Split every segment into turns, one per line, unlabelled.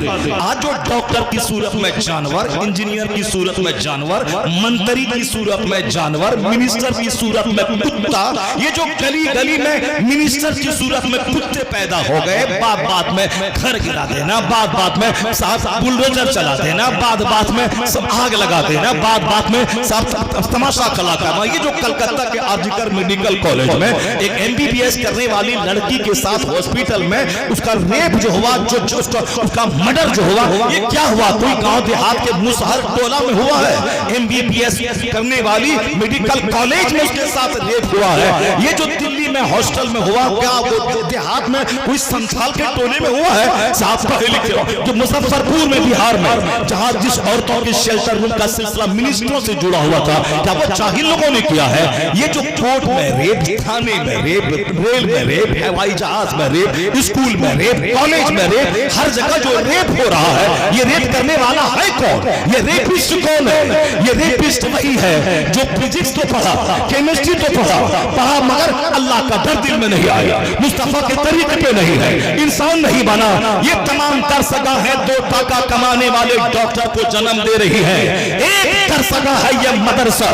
آج جو ڈاکٹر کی صورت میں جانور، انجینئر کی صورت میں جانور، منتری کی صورت میں جانور، منسٹر کی صورت میں کتا، یہ جو گلی گلی میں منسٹر کی صورت میں کتے پیدا ہو گئے، بات بات میں گھر گرا دینا، بات بات میں صاحب بلڈوزر چلا دینا، بات بات میں سب آگ لگا دینا، بات بات میں صاحب تماشا کھلا کرنا. یہ جو کلکتہ کے آرجیکر میڈیکل کالج میں ایک MBBS کرنے والی لڑکی کے ساتھ ہاسپٹل میں اس کا ریپ جو ہوا، اس کا مرڈر جو ہوا، یہ کیا ہوا؟ کوئی گاؤں دیہات کے مسہر ٹولہ میں ہوا ہے؟ MBBS کرنے والی میڈیکل کالج میں اس کے ساتھ ریپ ہوا ہے. یہ جو دلی میں ہاسٹل میں ہوا، کیا وہ دیہات میں کوئی سنتھال کے ٹولے میں ہوا ہے؟ صاحب پڑھے لکھے جو مظفرپور میں بہار میں جہاں جس عورتوں کے شیلٹر روم کا سلسلہ منسٹروں سے جڑا ہوا تھا، کیا وہ جاہل لوگوں نے کیا ہے؟ یہ جو کورٹ میں ریپ، تھانے میں ریپ، ریل میں ریپ، ہوائی جہاز میں ریپ، اسکول میں ریپ، کالج میں ریپ، ہر جگہ جو ریپ ہو رہا ہے، یہ ریپ کرنے والا ہے کون؟ یہ ریپسٹ کون ہے؟ یہ ریپسٹ وہی ہے جو فزکس تو پڑھا، کیمسٹری تو پڑھا مگر اللہ کا ڈر دل میں نہیں آیا، مصطفیٰ کے طریقے پہ نہیں ہے، انسان نہیں بنا. یہ تمام ترسگاہ ہے 2 ٹاکا کمانے والے ڈاکٹر کو جنم دے رہی ہے. ایک ترسگاہ ہے یہ مدرسہ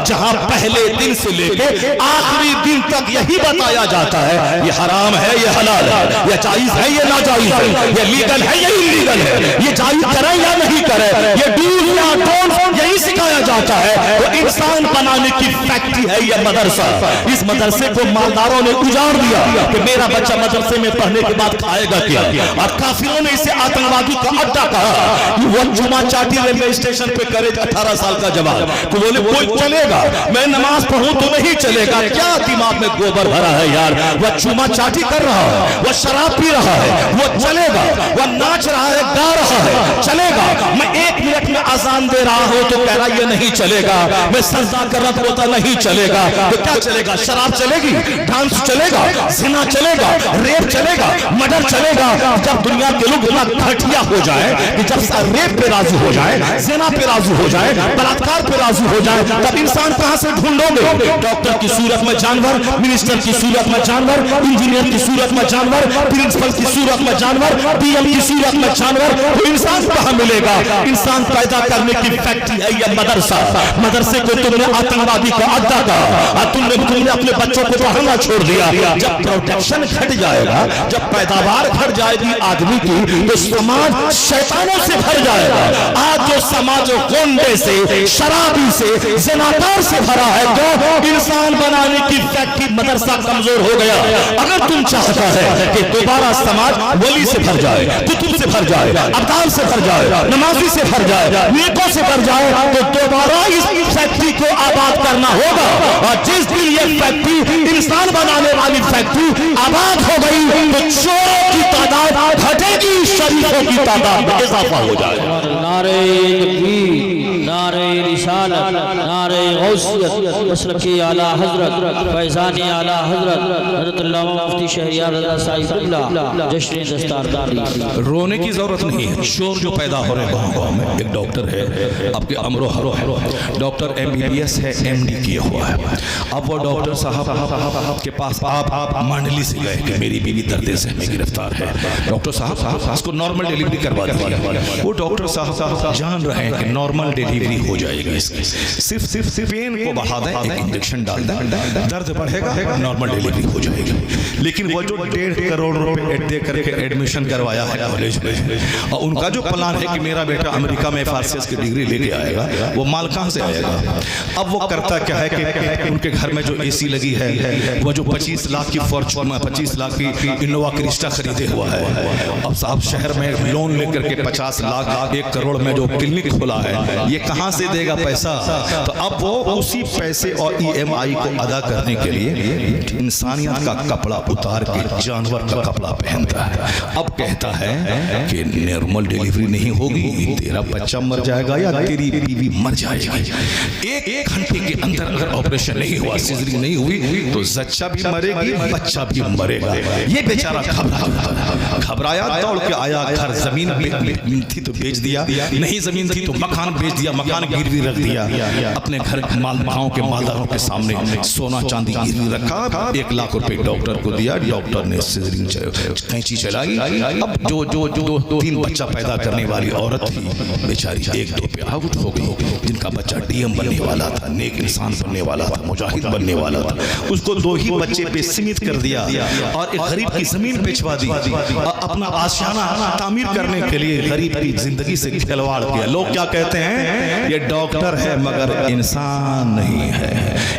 جہاں پہلے دن سے لے کے آخری دن تک یہی بتایا جاتا ہے یہ حرام ہے، یہ حلال ہے، یہ جائز ہے، یہ ناجائز ہے، یہ لیگل ہے، یہ انلیگل ہے، یہ جائز کرے یا نہیں کرے، یہ ڈوز یا ڈونٹ یہی سکھایا جاتا ہے. وہ انسان بنانے کی فیکٹری ہے یہ مدرسہ. اس مدرسے کو مالداروں نے اجاڑ دیا کہ میرا بچہ مدرسے میں پڑھنے کے بعد کھائے گا کیا، اور کافروں نے اسے آتنکوادی کا اڈا کہا. وہ جمعہ چاٹی ریلوے اسٹیشن پہ کرے 18 سال کا جواب تو بولے کوئی چلے گا، میں نماز پڑھوں تو نہیں چلے گا. کیا دماغ میں گوبر بھرا ہے یار؟ وہ جمعہ چاٹی کر رہا ہے، وہ شراب پی رہا ہے، وہ چلے گا، وہ ناچ رہا ہے، گا رہا ہے، چلے گا. میں 1 منٹ میں اذان دے رہا ہوں تو کہہ رہا یہ نہیں چلے گا، میں سجدہ کر رہا تو ہوتا نہیں چلے گا. تو کیا چلے گا؟ شراب چلے گی، ڈانس چلے گا، زنا چلے گا، ریپ چلے گا، مرڈر چلے گا. جب دنیا کے لوگ اتنا گھٹیا ہو جائے کہ جب ریپ پہ راضی ہو جائے، زنا پہ راضی ہو جائے، بلاತ್ಕಾರ پہ راضی ہو جائے، تب انسان کہاں سے ڈھونڈو گے؟ ڈاکٹر کی صورت میں جانور، منسٹر کی صورت میں جانور، انجینئر کی صورت میں جانور، پرنسپل کی صورت میں جانور، PM کی صورت میں جانور. تو انسان کہاں ملے گا؟ انسان پیدا کرنے کی فیکٹری ہے یہ مدرسہ. مدرسے کو تم نے آتنکوادی کا اڈا کہا، تم نے اپنے بچوں کو پڑھانا چھوڑ دیا. جب پروٹیکشن گھٹ جائے گا، جب پیداوار گھٹ جائے گی آدمی کی، تو سماج شیطانوں سے بھر جائے گا. آج جو سماج گونڈے سے، شرابی سے، زناکار سے بھرا ہے، تو انسان بنانے کی فیکٹری مدرسہ کمزور ہو گیا. اگر تم چاہتا ہے کہ دوبارہ سماج ولی سے بھر جائے، کتب سے بھر جائے، ابدال سے بھر جائے، نمازی سے بھر جائے، نیکوں سے بھر جائے، تو دوبارہ اس فیکٹری کو آباد کرنا ہوگا. اور جس دن یہ فیکٹری انسان بنانے والی فیکٹری آباد ہو گئی تو چوروں کی تعداد گھٹے گی، شریفوں کی تعداد میں اضافہ ہو جائے گا.
نعرہ تکبیر، نعرہ رسالت، نعرہ غوثیت، مسلکی اعلیٰ حضرت، فیضانی اعلیٰ حضرت حضرت علامہ مفتی شہریار رضا صاحب قبلہ جشن دستارداری.
رونے کی ضرورت نہیں ہے. شور جو پیدا ہو رہے گاؤں میں، ایک ڈاکٹر ہے آپ کے امرو ڈاکٹر MBBS ہے، MD کیا ہوا ہے. اب وہ ڈاکٹر صاحب کے پاس آپ منڈلی سے گئے کہ میری بیوی درد ذہن میں گرفتار ہے. ڈاکٹر صاحب اس کو نارمل ڈیلیوری کروا دیا. وہ ڈاکٹر صاحب جان رہے ہیں کہ نارمل ڈیلیوری ہو جائے گی، صرف پین کو بڑھا دیں، ایک انجیکشن ڈال دیں، درد بڑھے گا، نارمل ڈیلیوری ہو جائے گی. لیکن وہ جو 1.5 کروڑ روپے دے کر کے ایڈمیشن کروایا ہے کالج میں، اور ان کا جو پلان ہے کہ میرا بیٹا امریکہ میں FRCS کی ڈگری لے کے آئے گا، وہ مال کہاں سے آئے گا؟ اب وہ کرتا کیا ہے کہ ان کے گھر میں جو AC لگی ہے، وہ جو 25 لاکھ کی فارچون، 25 لاکھ کی انووا کرسٹا خریدے ہوا ہے. اب صاحب شہر میں لون لے کر کے 50 لاکھ 1 کروڑ میں جو کلینک کھلا ہے، یہ کہاں سے دے گا پیسہ؟ تو اب وہ اسی پیسے اور EMI کو ادا کرنے کے لیے انسانیت کا کپڑا اتار کے جانور کا کپڑا پہنتا ہے. اب کہتا ہے کہ نارمل ڈیلیوری نہیں ہوگی، تیرا بچہ مر جائے گا یا تیری بیوی مر جائے گی. 1 گھنٹے کے اندر اگر آپریشن نہیں ہوا، سیزرین نہیں ہوئی، تو زچہ بھی مرے گی، بچہ بھی مرے گا. یہ بیچارہ گھبرایا، دوڑ کے آیا گھر घर जमीन थी तो बेच दिया, नहीं जमीन थी तो मकान बेच दिया, मकान गिरवी रख दिया, अपने घर गाँव के मालदारों के सामने सोना चांदी गिरवी रखा, 1 लाख रुपए डॉक्टर को दिया, डॉक्टर ने सिजरिंग कैंची चलाई। अब जो 2-3 बच्चा पैदा करने वाली औरत थी बेचारी 1-2 पे आहुत हो गई, जिनका बच्चा डीएम बनने वाला था, नेक इंसान बनने वाला था, मुजाहिद बनने वाला था, उसको 2 ही बच्चे पे सीमित कर दिया और एक गरीब की जमीन बेचवा दी और अपना आशियाना तामीर करने के लिए गरीब की जिंदगी से खिलवाड़ किया। लोग क्या कहते हैं, ये डॉक्टर है मगर इंसान नहीं है,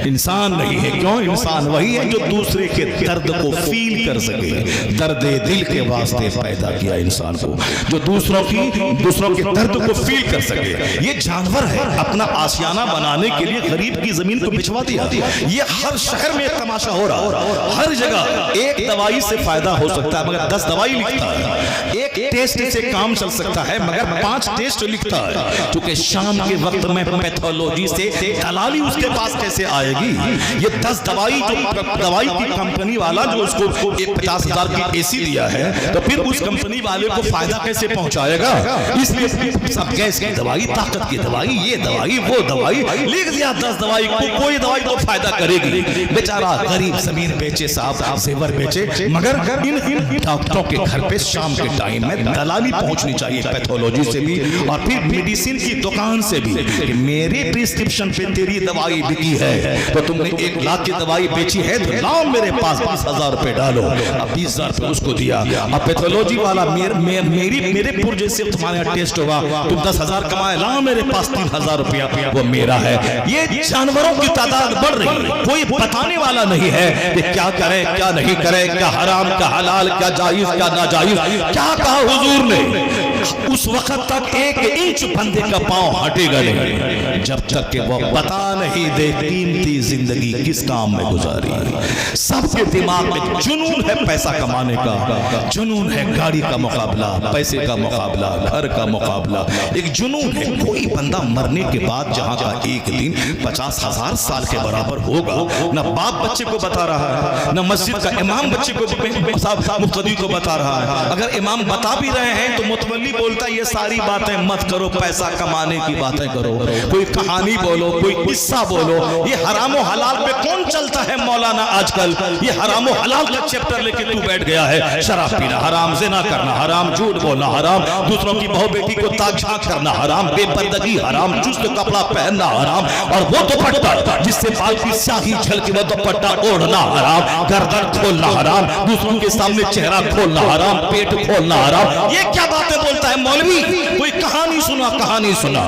इंसान नहीं है। क्यों? इंसान वही है जो दूसरे के दर्द को फील कर सके, दर्द दिल के वास्ते पैदा किया इंसान को, जो दूसरों के दर्द को फील कर सके। ये जानवर है, अपना आशियाना बनाने के लिए गरीब की जमीन को बिचवा दिया। ये हर शहर में एक तमाशा हो रहा है, हर जगह एक दवाई से फायदा हो सकता है मगर 10 दवाई लिखता है, एक टेस्ट से काम चल सकता है मगर 5 टेस्ट लिखता है। क्योंकि शाम के वक्त में पैथोलॉजी से दलाली उसके पास कैसे आएगी? ये 10 दवाई, जो दवाई की कंपनी वाला जो उसको 50,000 की एसी दिया है, तो फिर उस कंपनी वाले को फायदा कैसे पहुंचाएगा? इसलिए सब गैस की दवाई, ताकत की दवाई, ये दवाई, वो दवाई लिख दिया, 10 दवाई, कोई दवाई तो फायदा करेगी। बेचारा गरीब जमीन बेचे, साहब जेवर बेचे, मगर इन डॉक्टरों के घर पे शाम के टाइम में दलाली पहुंचनी चाहिए, पैथोलॉजी से भी और फिर मेडिसिन की दुकान से भी। कि मेरे प्रिस्क्रिप्शन पे तेरी दवाई बिकी है, तो तुमने 1 लाख की दवाई बेची है तो लाओ मेरे पास 20,000 रुपए डालो। अब 20,000 रुपए उसको दिया, अब पैथोलॉजी वाला मेरे पुर्जे से तुम्हारे टेस्ट होगा, तुम 10,000 कमाए, लाओ मेरे पास 3,000 रुपया, वो मेरा है। ये जानवरों की तादाद बढ़ रही है, कोई बताने वाला नहीं है कि क्या करे क्या नहीं करे, क्या हराम क्या हलाल, क्या जायज क्या नाजायज। क्या कहा हुजूर ने? उस वक्त तक 1 इंच बंदे का पांव हटेगा नहीं जब तक कि वो बता नहीं दे कीमती जिंदगी किस काम में गुजारी। सबके दिमाग में जुनून है पैसा कमाने का, जुनून है गाड़ी का मुकाबला, पैसे का मुकाबला, घर का मुकाबला, एक जुनून है। कोई बंदा मरने के बाद जहां का एक दिन 50,000 साल के बराबर होगा, न बाप बच्चे को बता रहा है, न मस्जिद का इमाम बच्चे को मुक्तदी को बता रहा है। अगर इमाम बता भी रहे हैं तो मुतवल्ली बोलता है ये सारी बातें मत करो, पैसा कमाने की बातें करो, कोई कहानी बोलो, कोई किस्सा बोलो। ये हराम और हलाल पे कौन चलता है मौलाना आजकल? ये हराम और हलाल का चैप्टर लेके तू बैठ गया है। शराब पीना हराम, ज़िना करना हराम, झूठ बोलना हराम, दूसरों की बहू बेटी को ताक झांक करना हराम, बेपर्दगी हराम, चुस्त कपड़ा पहनना हराम, और वो दुपट्टा जिससे बाल की स्याही झलके वो दुपट्टा ओढ़ना हराम, गर्दन खोलना हराम, दूसरों के सामने चेहरा खोलना हराम, पेट खोलना हराम। ये क्या बातें बोलता है मौलवी? कोई कहानी सुना, कहानी सुना,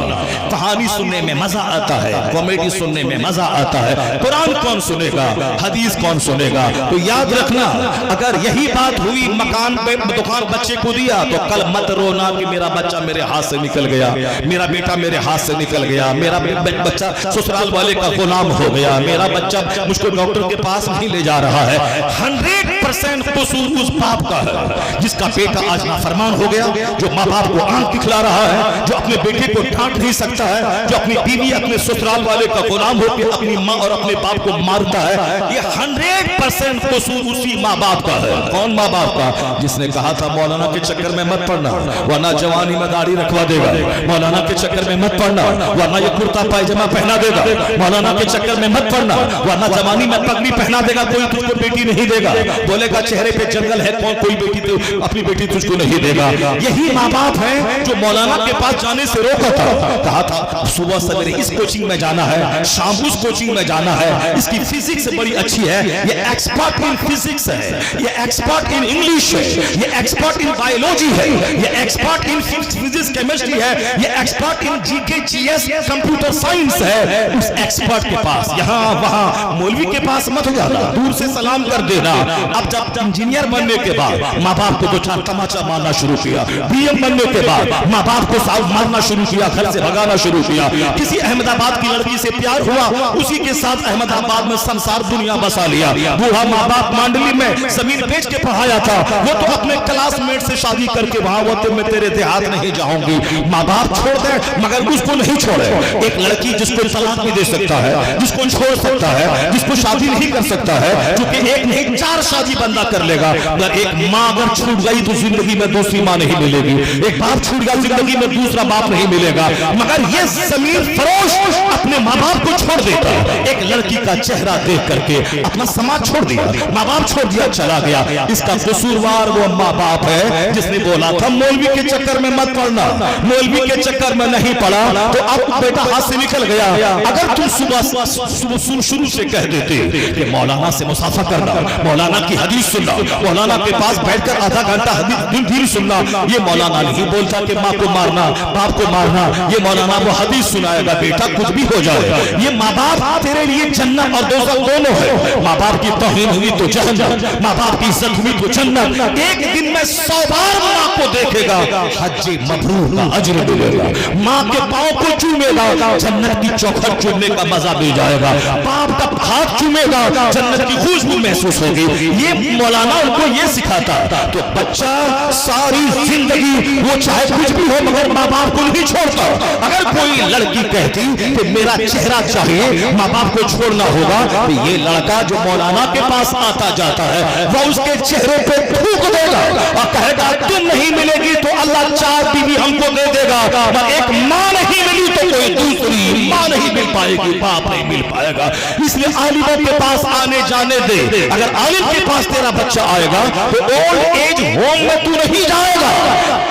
कहानी सुनने में मजा आता है, कॉमेडी सुनने में मजा आता है, कुरान कौन सुनेगा, हदीस कौन सुनेगा? तो याद रखना, अगर यही बात हुई मकान पे दुकान बच्चे को दिया तो कल मत रोना कि मेरा बच्चा मेरे हाथ से निकल गया, मेरा बेटा मेरे हाथ से निकल गया, मेरा बच्चा ससुराल वाले का गुलाम हो गया, मेरा बच्चा मुझको डॉक्टर के पास नहीं ले जा रहा है। 100% कसूर उस बाप का है जिसका बेटा आज नाफरमान हो गया, जो माँ बाप को आंख दिखला रहा है, जो अपने बेटे को डांट नहीं सकता है, जो अपनी बीवी अपने ससुराल वाले का गुलाम होकर अपनी माँ और अपने बाप को मारता है। ये 100% कसूर उसी माँ बाप का है। कौन माँ बाप का? जिसने कहा था मौलाना के चक्कर में मत पड़ना वरना जवानी में दाढ़ी रखवा देगा, मौलाना के चक्कर में मत पड़ना वरना ये कुर्ता पायजामा पहना देगा, मौलाना के चक्कर में मत पड़ना वरना जवानी में पगड़ी पहना देगा, कोई तुझको बेटी नहीं देगा, बोलेगा चेहरे पे जंगल है, कौन कोई बेटी तो अपनी बेटी तुझको नहीं देगा। यही माँ बाप है जो मौलाना के पास जाने से रोका था, कहा था सुबह सवेरे इस कोचिंग में जाना है, शाम उस कोचिंग में जाना है, इसकी फिजिक्स बड़ी अच्छी है, ये एक्सपर्ट इन फिजिक्स है, ये एक्सपर्ट इन इंग्लिश है, ये एक्सपर्ट इन बायोलॉजी है, ये एक्सपर्ट इन फिजिक्स केमिस्ट्री है, ये expert in GK GS computer science है। उस एक्सपर्ट के पास यहाँ वहाँ मौलवी के पास मत जाना, दूर से सलाम कर देना। अब जब इंजीनियर बनने के बाद माँ बाप को दो चार तमाचा मारना शुरू किया, बीएम बनने के बाद माँ बाप बाप को साफ मारना शुरू किया, घर से भगाना शुरू किया। किसी अहमदाबाद की लड़की से प्यार हुआ, उसी के साथ अहमदाबाद में संसार दुनिया बसा लिया। बूढ़ा माँ बाप मंडली में जमीन बेच के पढ़ाया था, वो तो अपने क्लासमेट से शादी करके वहां वो तो मैं तेरे देहात नहीं जाऊंगी। माँ बाप छोड़ दे मगर उसको नहीं छोड़े। एक लड़की जिसको तलाक भी दे सकता है, जिसको छोड़ सकता है, जिसको शादी नहीं कर सकता है, क्योंकि एक नहीं 4 शादी बंदा कर लेगा। अगर एक माँ अगर छूट गई तो जिंदगी में दूसरी माँ नहीं मिलेगी, एक बाप छूट गया जिंदगी में दूसरा बाप नहीं मिलेगा। मगर ये जमीन फरोश अपने माँ बाप को छोड़ देता है। एक लड़की का चेहरा देख करके अपना समाज छोड़ दिया, माँ बाप छोड़ दिया, चला गया। इसका कसूरवार वो माँ बाप है जिसने बोला था मौलवी के चक्कर में मत पड़ना, मौलवी के चक्कर में नहीं पड़ा तो अब बेटा हाथ से निकल गया। अगर तुम सुबह शुरू से कह देते कि मौलाना से मुसाफा करना, मौलाना की हदीस सुनना, मौलाना के पास बैठकर आधा घंटा हदीस सुनना, ये मौलाना नहीं बोलता कि माँ को मारना, बाप को मारना, ये मौलाना वो हदीस सुनाएगा बेटा कुछ भी हो जाए। ये माँ बाप तेरे लिए जन्नत और दोज़ख दोनों है। माँ बाप की तौहीन हुई तो जहन्नम, माँ बाप की इज्जत हुई तो जन्नत। एक दिन में 100 बार माँ को देखेगा, हज्जे मबरूर का अजर मिलेगा। माँ के पाँव को चूमेगा, जन्नत की चौखट चूमने का मजा मिल जाएगा। बाप का हाथ चूमेगा, जन्नत की खुशबू महसूस होगी। ये मौलाना उनको ये सिखाता। तो बच्चा सारी जिंदगी वो चाहे कुछ भी हो मगर माँ बाप को नहीं छोड़ता। अगर कोई लड़की कहती कि मेरा चेहरा चाहिए, माँ बाप को छोड़ना होगा, तो ये लड़का जो मौलाना के पास आता जाता है वो उसके चेहरे पे थूक देगा और कहेगा तुम नहीं मिलेगी तो अल्लाह 4 बीवी हमको दे देगा, और एक माँ नहीं मिली तो कोई दूसरी माँ नहीं मिल पाएगी, बाप नहीं मिल पाएगा। इसलिए आलिमों के पास आने जाने दे। अगर आलिम के पास तेरा बच्चा आएगा तो ओल्ड एज होम में तू नहीं जाएगा,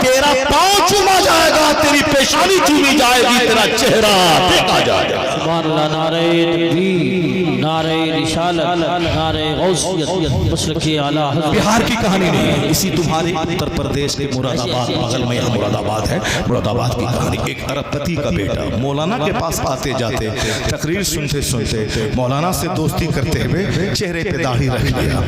तेरा पांव चूमा जाएगा, तेरी पेशानी चूमी जाएगी, तेरा चेहरा देखा जाएगा।
सुभान अल्लाह। नारे तकबीर, नारे रिसालत, नारे गौसियत, मसलके आला हज़रत।
बिहार की कहानी नहीं है, इसी तुम्हारे उत्तर प्रदेश के मुरादाबाद, बगल में यहाँ मुरादाबाद है, मुरादाबाद की कहानी। एक अरबपति का बेटा मौलाना के पास आते जाते तकरीर सुनते सुनते मौलाना से दोस्ती करते हुए चेहरे पे दाढ़ी रख लिया।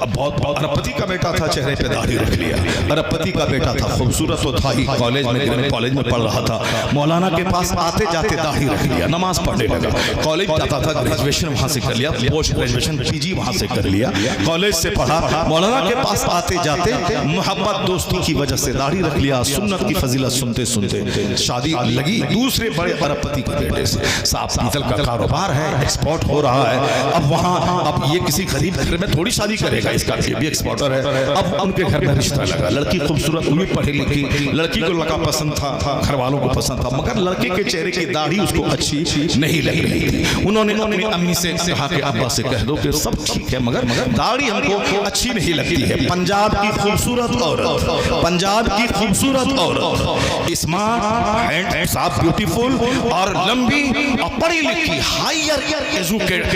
बहुत अरबपति का बेटा था, चेहरे पे दाढ़ी रख लिया। अरबपति का बेटा था, खूबसूरत तो था ही, कॉलेज में पढ़ रहा था। मौलाना के पास आते जाते दाढ़ी रख लिया, नमाज पढ़ने लगा। कॉलेज जाता था, ग्रेजुएशन वहां से कर लिया, पोस्ट ग्रेजुएशन पीजी वहां से कर लिया, कॉलेज से पढ़ा। मौलाना के पास आते जाते मोहब्बत दोस्ती की वजह से दाढ़ी रख लिया। सुन्नत की फजीलत सुनते सुनते शादी लगी दूसरे बड़े अरबपति के बेटे से। साहब पीतल का कारोबार है, एक्सपोर्ट हो रहा है। अब वहां अब ये किसी गरीब घर में थोड़ी शादी करेगा, इसका ये भी एक्सपोर्टर है। अब उनके घर में रिश्ता लगा, लड़की खूबसूरत हुई, पढ़ी लिखी, लड़की को लड़का पसंद था, घर वालों को पसंद था, मगर लड़के के चेहरे की दाढ़ी उसको अच्छी नहीं लग रही थी। उन्होंने अपनी अम्मी से कहा कि अब्बा से कह दो कि सब ठीक है मगर दाढ़ी हमको अच्छी नहीं लगती है। पंजाब की खूबसूरत औरत, पंजाब की खूबसूरत औरत, स्मार्ट एंड साफ, ब्यूटीफुल और लंबी और पढ़ी लिखी,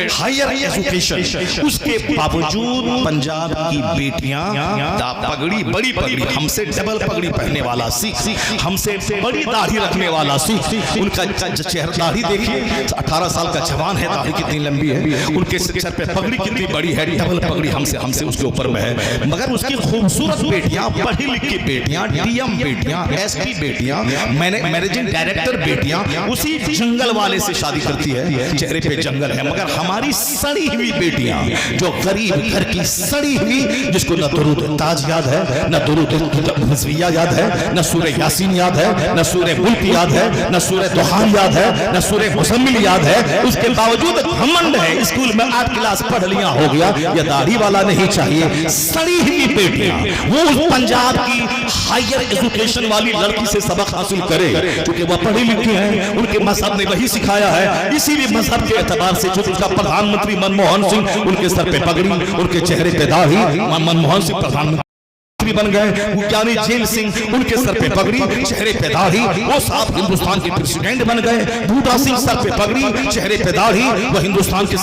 हायर एजुकेशन, उसके बावजूद पंजाब की बेटियां पगड़ी, बड़ी पगड़ी, हमसे डबल पगड़ी पहनने वाला सीख, हमसे बड़ी दाढ़ी रखने वाला सीख, उनका चेहरा दाढ़ी देखिए, 18 साल का जवान है, दाढ़ी कितनी लंबी है, उनके सर पे पगड़ी कितनी बड़ी है, डबल पगड़ी हमसे उसके ऊपर में है। मगर उसकी खूबसूरत बेटियां, पढ़ी लिखी बेटियां, डीएम बेटियां, एसपी बेटियां, मैनेजिंग डायरेक्टर बेटियां उसी जंगल वाले से शादी करती है। चेहरे पे जंगल है मगर हमारी सड़ी हुई बेटियां, जो गरीब घर की सड़ी हुई, जिसको न दुरूद ताज याद है, न दुरूद हिज़्विया याद है, न सूरह यासीन याद है, न सूरह मुल्क याद है, न सूरह दुहान याद है, न सूरह मुज़म्मिल याद है, उसके बावजूद घमंड है स्कूल में 8 क्लास पढ़ लिया हो गया, ये दाढ़ी वाला नहीं चाहिए। सड़ी हुई बेटियां वो उस पंजाब की हायर एजुकेशन वाली लड़की से सबक हासिल करे, क्योंकि वह पढ़ी लिखी है, उनके मजहब ने वही सिखाया है। इसीलिए मजहब के एतबार से जो उसका प्रधानमंत्री मनमोहन सिंह, उनके सर पे पगड़ी, उनके चेहरे पे दाढ़ी, मनमोहन सिंह प्रधानमंत्री बन गए। ज्ञानी जेल सिंह, उनके सर पे पगड़ी, चेहरे पे दाढ़ी, वो साहब हिंदुस्तान के प्रेसिडेंट बन गए। बूटा सिंह सर पे पगड़ी, चेहरे पे दाढ़ी, वो हिंदुस्तान के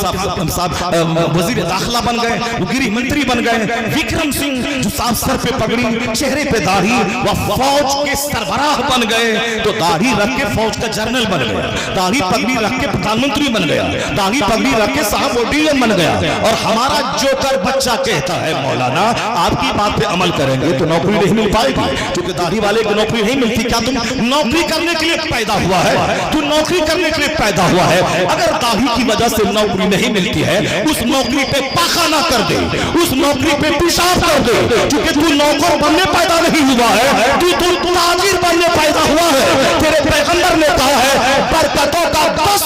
वजीर दाखिला बन गए, वो गृह मंत्री बन गए। विक्रम सिंह जो साहब सर पे पगड़ी, चेहरे पे दाढ़ी, वह फौज के सरबराह बन गए। तो दाढ़ी रख के फौज का जनरल बन गया, दाढ़ी पगड़ी रख के प्रधानमंत्री बन गया, दाढ़ी पगड़ी रख के साहब वो डीएम बन गया। और हमारा जोकर बच्चा कहता है मौलाना आपकी बात पे अमल करे, करेंगे तो नौकरी नहीं मिल पाएगी, क्योंकि दाढ़ी वाले को नौकरी नहीं मिलती। क्या तुम नौकरी करने के लिए पैदा हुआ है? तू नौकरी करने के लिए पैदा हुआ है। अगर दाढ़ी की वजह से नौकरी नहीं मिलती है, उस नौकरी पे पाखाना कर दे, उस नौकरी पे पेशाब कर दे, क्योंकि तू नौकर बनने पैदा नहीं हुआ है, तू ताजिर बनने पैदा हुआ है। तेरे पैगंबर ने कहा है बरकतों का 10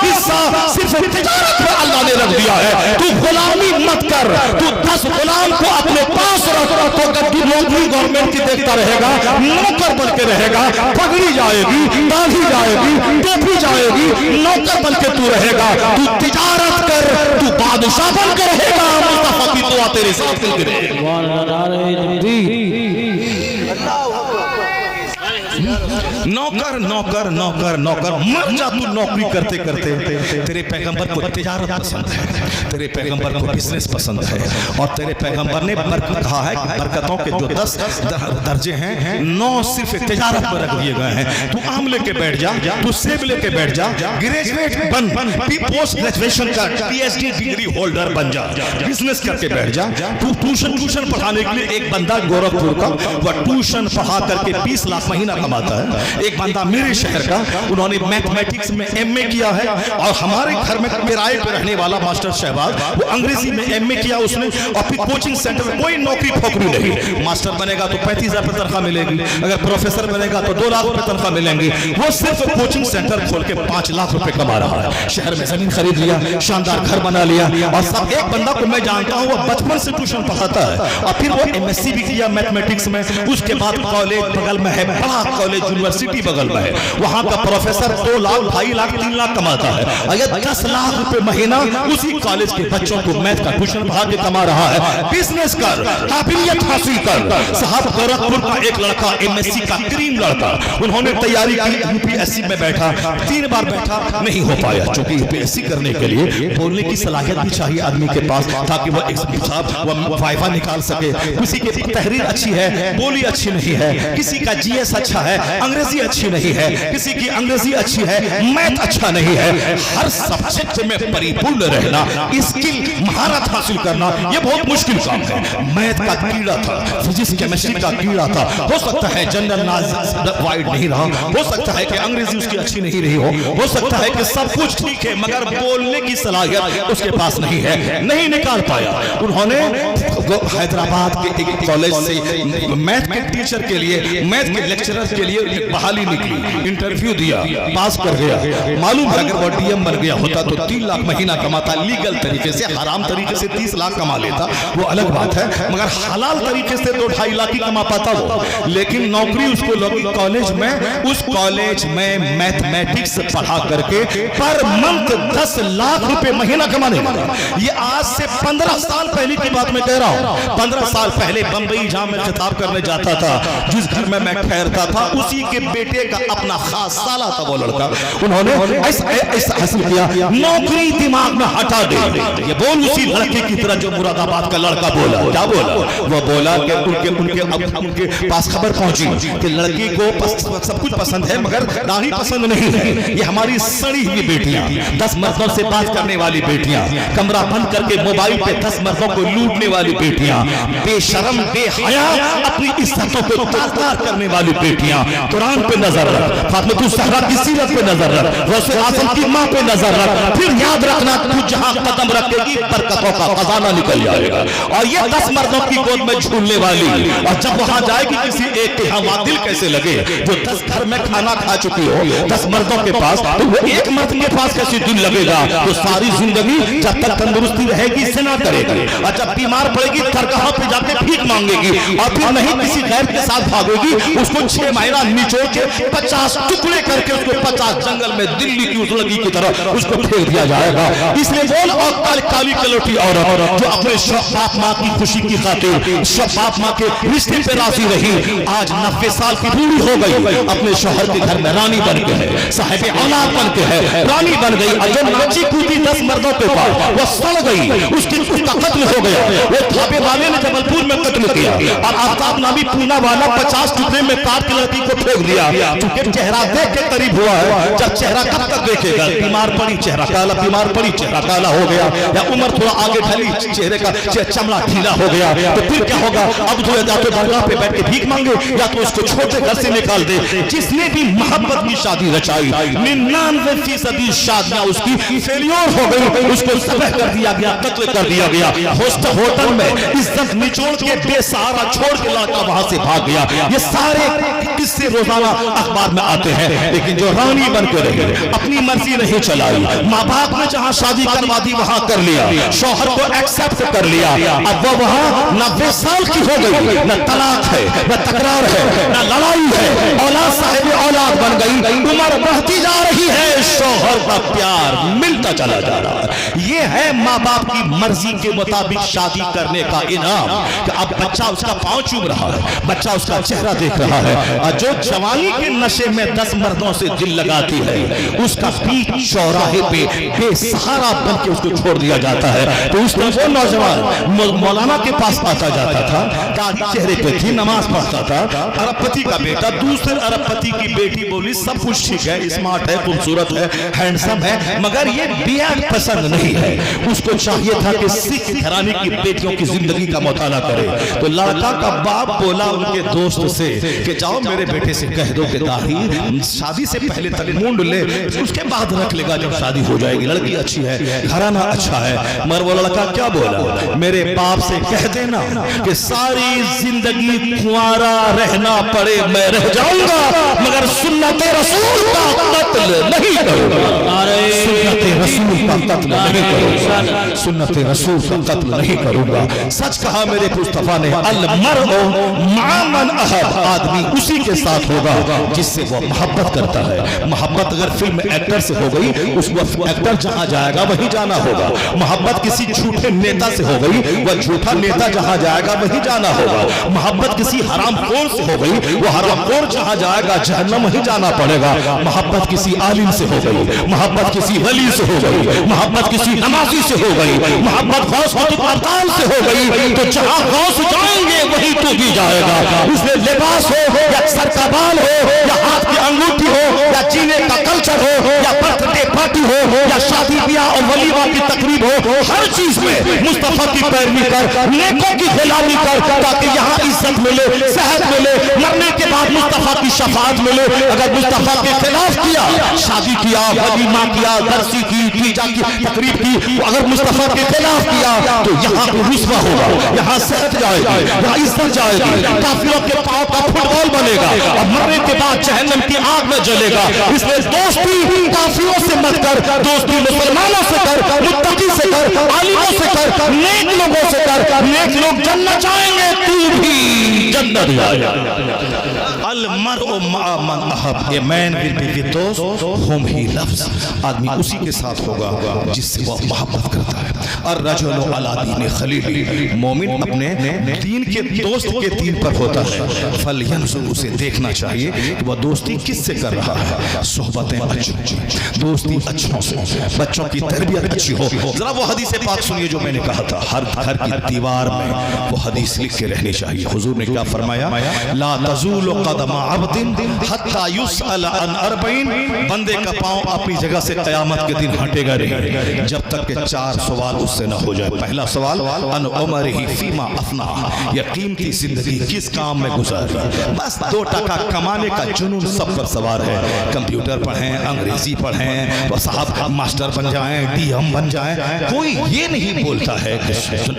हिस्सा सिर्फ तिजारत पे अल्लाह ने रख दिया है। तू गुलामी मत कर, तू 10 गुलाम को अपने पास रख, तो अगर तू नौकरी गवर्नमेंट की देखता रहेगा, नौकर बन के रहेगा, पगड़ी जाएगी, दाढ़ी जाएगी, टोपी जाएगी, नौकर बन के तू रहेगा। तू तिजारत कर, तू बादशाह बन के रहेगा। मुस्तफा की दुआ तेरे साथ मिलकर नौकर नौकर नौकर नौकर मर जा तू नौकरी करते करते। तेरे पैगंबर को तिजारत पसंद है, तेरे पैगंबर को बिजनेस पसंद है, और तेरे पैगंबर ने कहा है कि बरकतों के जो 10 दर्जे हैं, 9 सिर्फ तिजारत पर रख दिए गए हैं। तू आम लेके बैठ जा, तू सेब लेके बैठ जा, ग्रेजुएट बन, पोस्ट ग्रेजुएशन का PhD डिग्री होल्डर बन जा, बिजनेस करके बैठ जा। तू ट्यूशन पढ़ाने के लिए एक बंदा गोरखपुर का वह ट्यूशन पढ़ा करके 20 लाख महीना कमाता है। एक बंदा मेरे शहर का, उन्होंने मैथमेटिक्स में MA किया है, और हमारे घर में किराए पे रहने वाला मास्टर शहबाज, वो अंग्रेजी में MA किया उसने, और फिर कोचिंग सेंटर में कोई नौकरी फोकरी नहीं। मास्टर बनेगा तो 35,000 रुपये तनख्वाह मिलेगी, अगर प्रोफेसर बनेगा तो 2 लाख रुपए तनख्वाह मिलेंगी। वो सिर्फ कोचिंग सेंटर खोल के 5 लाख रुपए कमा रहा है। शहर में जमीन खरीद लिया, शानदार घर बना लिया, और सब एक बंदा को मैं जानता हूँ, वो बचपन से ट्यूशन पढ़ाता है, और फिर वो MSc भी किया मैथमेटिक्स में। उसके बाद कॉलेज बगल में है, बड़ा कॉलेज यूनिवर्सिटी बगल में है, वहां का प्रोफेसर 2 लाख 2.5 लाख 3 लाख कमाता है। अगर 10 लाख रुपए महीना उसी कॉलेज के बच्चों को मैथ का ट्यूशन पढ़ा के कमा रहा है। बिजनेस कर, काबिलियत हासिल कर। साहब गोरखपुर का एक लड़का MSc का क्रीम लड़का, उन्होंने तैयारी की, UPSC में बैठा, 3 बार बैठा, नहीं हो पाया, क्योंकि UPSC करने के लिए बोलने की सलाहियत भी चाहिए आदमी के पास, ताकि वो वाइफा निकाल सके। किसी की तहरीर अच्छी है, बोली अच्छी नहीं है, किसी का GS अच्छा है, अंग्रेजी अच्छी नहीं है, किसी की अंग्रेजी अच्छी है, मैथ अच्छा नहीं है। हर सब्जेक्ट में परिपूर्ण रहना, स्किल महारत हासिल करना, ये बहुत मुश्किल काम है। मैथ का कीड़ा था, फिजिक्स केमिस्ट्री का कीड़ा था, हो सकता है जनरल नॉलेज वाइड नहीं रहा, हो सकता है कि अंग्रेजी उसकी अच्छी नहीं रही हो सकता है कि सब कुछ ठीक है, मगर बोलने की सलाहियत उसके पास नहीं है, नहीं निकाल पाया। उन्होंने हैदराबाद के एक कॉलेज से मैथ के टीचर के लिए, मैथ के लेक्चरर के लिए बहाली निकली, इंटरव्यू दिया, पास कर गया। मालूम है अगर वो DM बन गया होता तो 3 लाख महीना कमाता, लीगल तरीके से, हराम तरीके से 30 लाख कमा लेता, वो अलग बात है, मगर हलाल तरीके से तो 2.5 लाख ही कमा पाता वो। लेकिन नौकरी उसको कॉलेज में, उस कॉलेज में मैथमेटिक्स पढ़ा करके पर मंथ 10 लाख रुपए महीना कमाने लगा। ये आज से 15 साल पहले की बात मैं कह रहा हूँ। 15 साल पहले बंबई जहां मैं खिताब करने जाता था, जिस घर में मैं ठहरता था, उसी के बेटे का अपना खास साला था वो लड़का। उन्होंने ऐसा हासिल किया, नौकरी दिमाग में हटा दे। ये बोल उसी लड़के की तरह जो मुरादाबाद का लड़का बोला। क्या बोला? वो बोला कि उनके पास खबर पहुंची कि लड़की को सब कुछ पसंद है, मगर दाढ़ी पसंद नहीं है। ये हमारी सड़ी हुई बेटियां, 10 मर्दों से बात करने वाली बेटियां, कमरा बंद करके मोबाइल पे 10 मर्दों को लूटने वाली बेटियां, बेशरम बेहया अपनी इज्जतों को तार-तार करने वाली बेटियां। कुरान पे नजर रख, फातिमा ज़हरा की सीरत पे नजर रख, रसूल आज़म की मां पे नजर रख, फिर याद रखना तू जहां कदम रखेगी बरकतों का खजाना निकल जाएगा। और ये 10 मर्दों की गोद में झूलने वाली, और जब वहां जाएगी किसी एक के यहाँ दिल कैसे लगे, जो 10 घर में खाना खा चुकी हो 10 मर्दों के पास, तो वो एक मर्द के पास कैसे दिल लगेगा? तो सारी जिंदगी जब तक तंदुरुस्ती रहेगी सेना करेगी, और जब बीमार पड़ेगी दरगाह पे जाके भीख मांगेगी, और फिर नहीं किसी गैर के साथ भागेगी, उसको 6 महीना निचोड़ के 50 टुकड़े करके उसको 50 जंगल में दिल्ली की उस लड़की की तरह उसको फेंक दिया जाएगा। इसलिए बोल, और काली कलोटी औरत जो अपने बाप माँ की खुशी की खातिर बाप माँ के रिश्ते पे राजी रही, आज 90 साल की बूढ़ी हो गई, अपने शौहर के घर में रानी बन के है, साहिब औलाद बन के है, रानी बन गई। और जो नाची कूदी 10 मर्दों के पास, वो सड़ गई, उसका कत्ल हो गया। वो थापे वाले ने जबलपुर में कत्ल किया, और आफ्ताब नामी पूना वाला 50 टुकड़े में काट के रोटी को फेंक दिया, क्योंकि चेहरा देख के करीब हुआ है। जब चेहरा कब तक देखेगा? बीमार पड़ी चेहरा काला, बीमार पड़ी चेहरा काला हो गया, या उम्र थोड़ा आगे ढली चेहरे का चमड़ा ढीला हो गया, तो फिर क्या होगा? अब तो या तो दरगाह पे बैठ के भीख मांगे, या तो उसको छोटे घर से निकाल दे। जिसने भी मोहब्बत की शादी रचाई, 99% शादियां उसकी फेलियर हो गई, उसको ज़ब्ह कर दिया गया, कत्ल कर दिया गया। होटल में इज्जत निचोड़ के बेसहारा छोड़ के लड़का वहां से भाग गया। ये सारे किस्से रोजाना अखबार में आते हैं। लेकिन जो रानी बन के रही, अपनी मर्जी नहीं चलाई, माँ बाप ने जहां शादी करवा दी वहां कर लिया, शौहर को एक्सेप्ट कर लिया, अब वो वहां 90 साल की हो गई, न तलाक है, न तकरार है, न लड़ाई है, औलाद साहिब औलाद बन गई, उम्र बढ़ती जा रही है, शौहर का प्यार मिलता चला जा रहा है। ये है माँ बाप की मर्जी के मुताबिक शादी करने का इनाम, कि अब बच्चा उसका पांव चूम रहा है, बच्चा उसका चेहरा देख रहा है, और जो जवानी के नशे में 10 मर्दों से दिल लगाती है, उसका बीच चौराहे पे बेसहारा बन के उसको छोड़ दिया जाता है। तो उस तरह वो नौजवान मौलाना के पास आता जाता था, दाढ़ी चेहरे पे थी, नमाज पढ़ता था, अरबपति का बेटा दूसरे अरबपति की बेटी बोली सब कुछ ठीक है, स्मार्ट है, खूबसूरत है, हैंडसम है, मगर ये बियाह पसंद नहीं है। उसको चाहिए था कि सिख घराने की बेटियों की जिंदगी का मुताला करे। तो लड़का का बाप बोला उनके दोस्त से कि जाओ मेरे बेटे से कह दो कि दाढ़ी शादी से पहले तक मूंड ले, उसके बाद रख लेगा जब शादी हो जाएगी, लड़की अच्छी है, घराना अच्छा है। मगर वो लड़का क्या बोला? मेरे बाप से कह देना कि सारी जिंदगी कुंवारा रहना पड़े मैं रह जाऊंगा, मगर सुन्नत रसूल का कत्ल नहीं करूंगा। सुन्नत रसूल का कत्ल नहीं करूंगा, सुन्नत रसूल का कत्ल नहीं करूंगा। सच कहा मेरे मुस्तफा ने, अल मर्उ मा मन अहब, आदमी उसी के साथ होगा जिससे वो मोहब्बत करता है। मोहब्बत अगर फिल्म एक्टर से हो गई, उसको एक्टर जहां जाएगा वहीं जाना होगा। मोहब्बत किसी झूठे नेता से हो गई, वह झूठा नेता जहां जाएगा वहीं जाना होगा। मोहब्बत किसी हरामखोर से हो गई, वो हरामखोर जहां जाएगा जहन्नम ही जाना पड़ेगा। मोहब्बत किसी आलिम से हो गई, मोहब्बत किसी वली से हो गई, मोहब्बत किसी नमाजी से हो गई, मोहब्बत गौस अब्ताल से हो गई, तो जहां गौस जाएंगे वहीं तू भी जाएगा। उसमें लिबास हो या सर का बाल हो या हाथ की अंगूठी हो या जीने का कल्चर हो या बर्थडे पार्टी हो या शादी ब्याह और वलीमा की तकरीब हो, हर चीज में मुस्तफा की पैरवी कर, नेकों की गुलामी कर, ताकि यहाँ इज्जत मिले, सेहत मिले, मरने के बाद मुस्तफा की शफाअत मिले। अगर मुस्तफा के खिलाफ किया, शादी किया, वलीमा किया, दरसी की, तीजा की तकरीब की, अगर मुस्तफा के खिलाफ किया तो यहाँ को रुस्वा होगा, यहाँ सेहत जाएगी, यहाँ इज्जत जाएगी, काफिरों के पांव का फुटबॉल बनेगा और मरने के बाद जहन्नम की आग में जलेगा। इसलिए दोस्ती काफिरों से मत कर, दोस्ती मुसलमानों से कर, मुत्तकी से कर, आलिमों से कर, नेक लोगों से कर। नेक लोग जन्नत जाएंगे, तू भी जन्नत जाएगा। अल मर्उ मा मन अहब, a man will be with दोस्त हुम ही लव्स, आदमी उसी के साथ होगा जिससे वो मोहब्बत करता है। और रजुलु अला दीन खलीली, मोमिन अपने दीन के दोस्त के दीन पर होता है। फल यंजुर, उसे देखना चाहिए कि वह दोस्ती किससे कर रहा है। सोहबतें अच्छी, दोस्ती अच्छों से, बच्चों की तरबियत अच्छी हो। जरा वो हदीस पाक सुनिए जो मैंने कहा था, हर घर की दीवार में वो हदीस लिख के रहनी चाहिए। हुजूर ने क्या फरमाया? ला तज़ूलु क़दम अब्दिन हत्ता युसअल अन अर्बईन, बंदे का पांव अपनी जगह से क़यामत के दिन हटेगा नहीं जब तक के 4 सवाल उससे न हो जाए। पहला सवाल अन उमरिही फीमा अफना, ये कीमती जिंदगी किस काम में गुजारी। बस 2 टका कमाने का जुनून सब पर सवार है। कंप्यूटर पढ़ें, अंग्रेजी पढ़ें, तो साहब मास्टर बन जाएं, डीएम बन जाएं, कोई ये नहीं बोलता है कि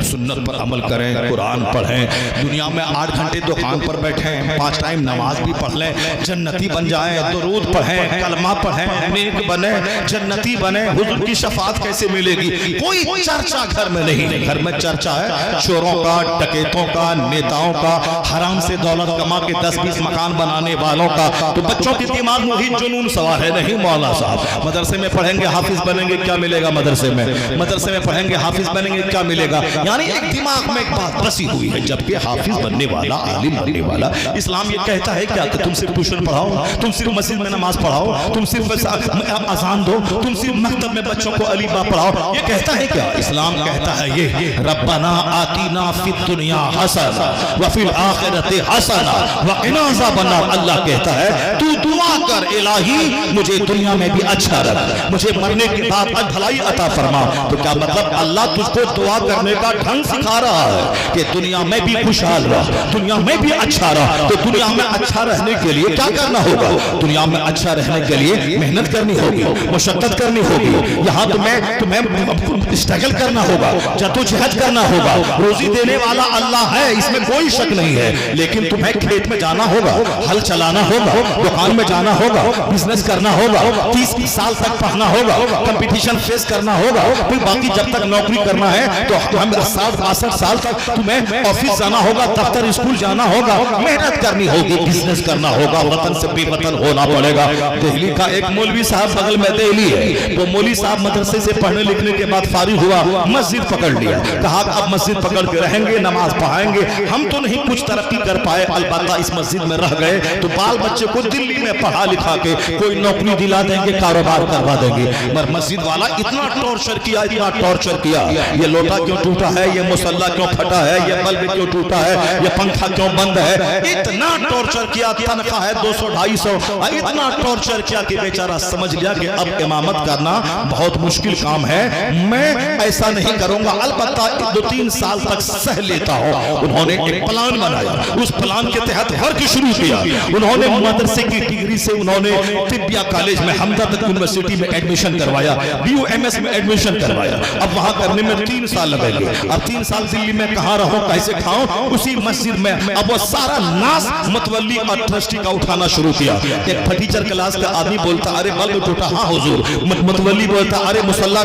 सुन्नत पर अमल करें, कुरान पढ़ें, दुनिया में 8 घंटे दुकान पर बैठें, 5 टाइम नमाज भी पढ़ लें, जन्नती बन जाएं, दुरूद पढ़ें, कलमा पढ़ें, नेक बने, जन्नती बने, हुजूर की शफाअत कैसे मिलेगी? कोई चर्चा घर में नहीं। घर में चर्चा है चोरों का, डकैतों का, नेताओं का, हराम से दौलत कमा के 10-20 मकान बनाने वालों का। तो बच्चों के दिमाग में वही जुनून सवार है। नहीं मौला साहब, मदरसे में पढ़ेंगे हाफिज बनेंगे, क्या मिलेगा मदरसे में? मदरसे में पढ़ेंगे हाफिज बनेंगे, क्या मिलेगा? यानी एक दिमाग में एक बात बसी हुई है, जबकि हाफिज बनने वाला, आलिम बनने वाला, इस्लाम ये कहता है क्या कि तुम सिर्फ ट्यूशन पढ़ाओ, तुम सिर्फ मस्जिद में नमाज पढ़ाओ, तुम सिर्फ अजान दो, तुम सिर्फ मकतब में बच्चों को अली बा पढ़ाओ, ये कहता है क्या? इस्लाम कहता है ये रब्बना आतीना फिद दुनिया हसना व फिल आखिरति हसना व क़िना अज़ाबन्नार। अल्लाह कहता है तू दुआ कर इलाही मुझे दुनिया में भी अच्छा रख, मुझे मरने के बाद भलाई अता फरमा। तो क्या मतलब अल्लाह तुझको दुआ करने का ढंग सिखा रहा है कि दुनिया में भी खुशहाल रह, दुनिया में भी अच्छा रह। तो दुनिया में अच्छा रहने के लिए क्या करना होगा? दुनिया में अच्छा रहने के लिए मेहनत करनी होगी, मुशक्कत करनी होगी, यहाँ तुम्हें स्ट्रगल करना होगा, जद्दोजहद करना होगा। रोजी देने वाला अल्लाह है, इसमें कोई शक नहीं है, लेकिन तुम्हें खेत में जाना होगा, हल चलाना होगा, दुकान में जाना होगा, बिजनेस करना होगा, 30 साल तक पढ़ना होगा, कंपटीशन फेस करना होगा, फिर बाकी जब तक नौकरी करना है तो हम 60-62 साल तक तुम्हें ऑफिस जाना होगा, दफ्तर स्कूल जाना होगा, मेहनत करनी होगी, बिजनेस करना होगा, वतन से बेवतन होना पड़ेगा। दिल्ली का एक मौलवी साहब बगल में दिल्ली है, तो मौलवी साहब मदरसे से पढ़ने लिखने के बाद फारिग हुआ, मस्जिद पकड़ लिया, कहा अब मस्जिद पकड़ के रहेंगे, नमाज पढ़ाएंगे। हम तो नहीं कुछ तरक्की कर पाए, अलबत्ता इस मस्जिद में रह गए तो बाल बच्चे को दिल्ली में पढ़ा लिखा के कोई नौकरी दिला देंगे, कारोबार करवा देंगे। मगर मस्जिद वाला इतना टॉर्चर किया, इतना टॉर्चर किया, ये लोटा क्यों टूटा है, ये मुसल्ला क्यों फटा है, ये बल्ब क्यों टूटा है, ये पंखा क्यों बंद है, इतना टॉर्चर किया। तनख्वाह है 200-250, इतना टॉर्चर किया कि बेचारा समझ लिया कि अब इमामत करना बहुत मुश्किल काम है, मैं ऐसा नहीं करूंगा, अलबत्ता 2-3 साल तक सह लेता हूं। उन्होंने एक प्लान बनाया, उस प्लान के तहत वर्क शुरू किया। उन्होंने मदरसे की डिग्री से उन्होंने तिब्बिया कॉलेज में, हमदर्द यूनिवर्सिटी में एडमिशन करवाया, BUMS में एडमिशन करवाया। अब वहां करने में 3 साल लगेंगे। अब 3 साल दिल्ली में कहां रहूं, कैसे खाऊं, उसी मस्जिद में। अब वो सारा नास मतवल्ली और ट्रस्टी का उठाना शुरू किया। एक फटीचर क्लास का आदमी बोलता अरे बल्ब टूटा, हाँ हुजूर। मतवल्ली बोलता अरे मुसल्ला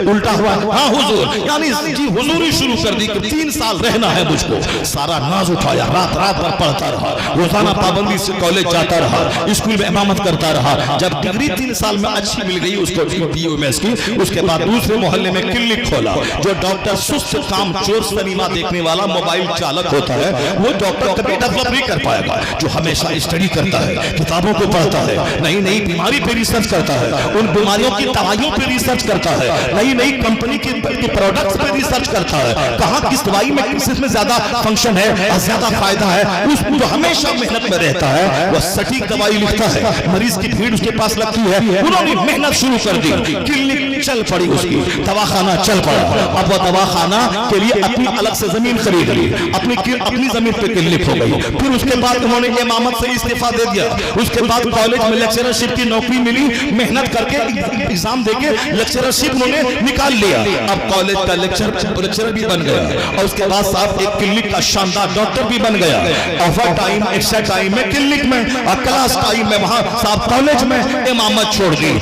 उल्टा हुआ, हाँ हुजूर। यानी जी हुजूरी शुरू कर दी कि 3 साल रहना है मुझको। सारा नाज उठाया, रात रात भर पढ़ता रहा, रोजाना पाबंदी से कॉलेज जाता रहा, स्कूल में इमामत करता रहा। जब डिग्री 3 साल में अच्छी मिल गई उसको BUMS की, उसके बाद दूसरे मोहल्ले में क्लिनिक खोला। जो डॉक्टर सुस्त काम चोर सिनेमा देखने वाला मोबाइल चालक होता है, वो डॉक्टर कभी डेवलप नहीं कर पाएगा। जो हमेशा स्टडी करता है, किताबों को पढ़ता है, नई नई बीमारी पे रिसर्च करता है, उन बीमारियों की दवाइयों पे रिसर्च करता है, नई नई कंपनी की प्रोडक्ट्स पे रिसर्च करता है, कहाँ किस दवाई में किसमें ज्यादा फंक्शन है, ज्यादा फायदा है, उस जो हमेशा मेहनत में रहता है वो सटीक दवाई लिखता है। मरीज की भीड़ उसके पास लगती है, उन्होंने मेहनत शुरू कर दी, क्लिनिक चल पड़ी, उसकी दवाखाना चल पड़ा। अब वो दवाखाना के लिए अपनी अलग से जमीन खरीद ली, अपनी जमीन पे क्लिनिक हो गई। फिर उसके बाद उन्होंने इमामत से इस्तीफा दे दिया। उसके बाद कॉलेज में लेक्चरशिप की नौकरी मिली, मेहनत करके एग्जाम देके लेक्चरशिप उन्होंने निकाल लिया। अब कॉलेज का लेक्चरर भी बन गया और उसके बाद साहब एक क्लिनिक का शानदार डॉक्टर भी बन गया। ओवर टाइम, एक्स्ट्रा टाइम में क्लिनिक में और क्लास टाइम में वहां साहब कॉलेज में इमामत छोड़ दी।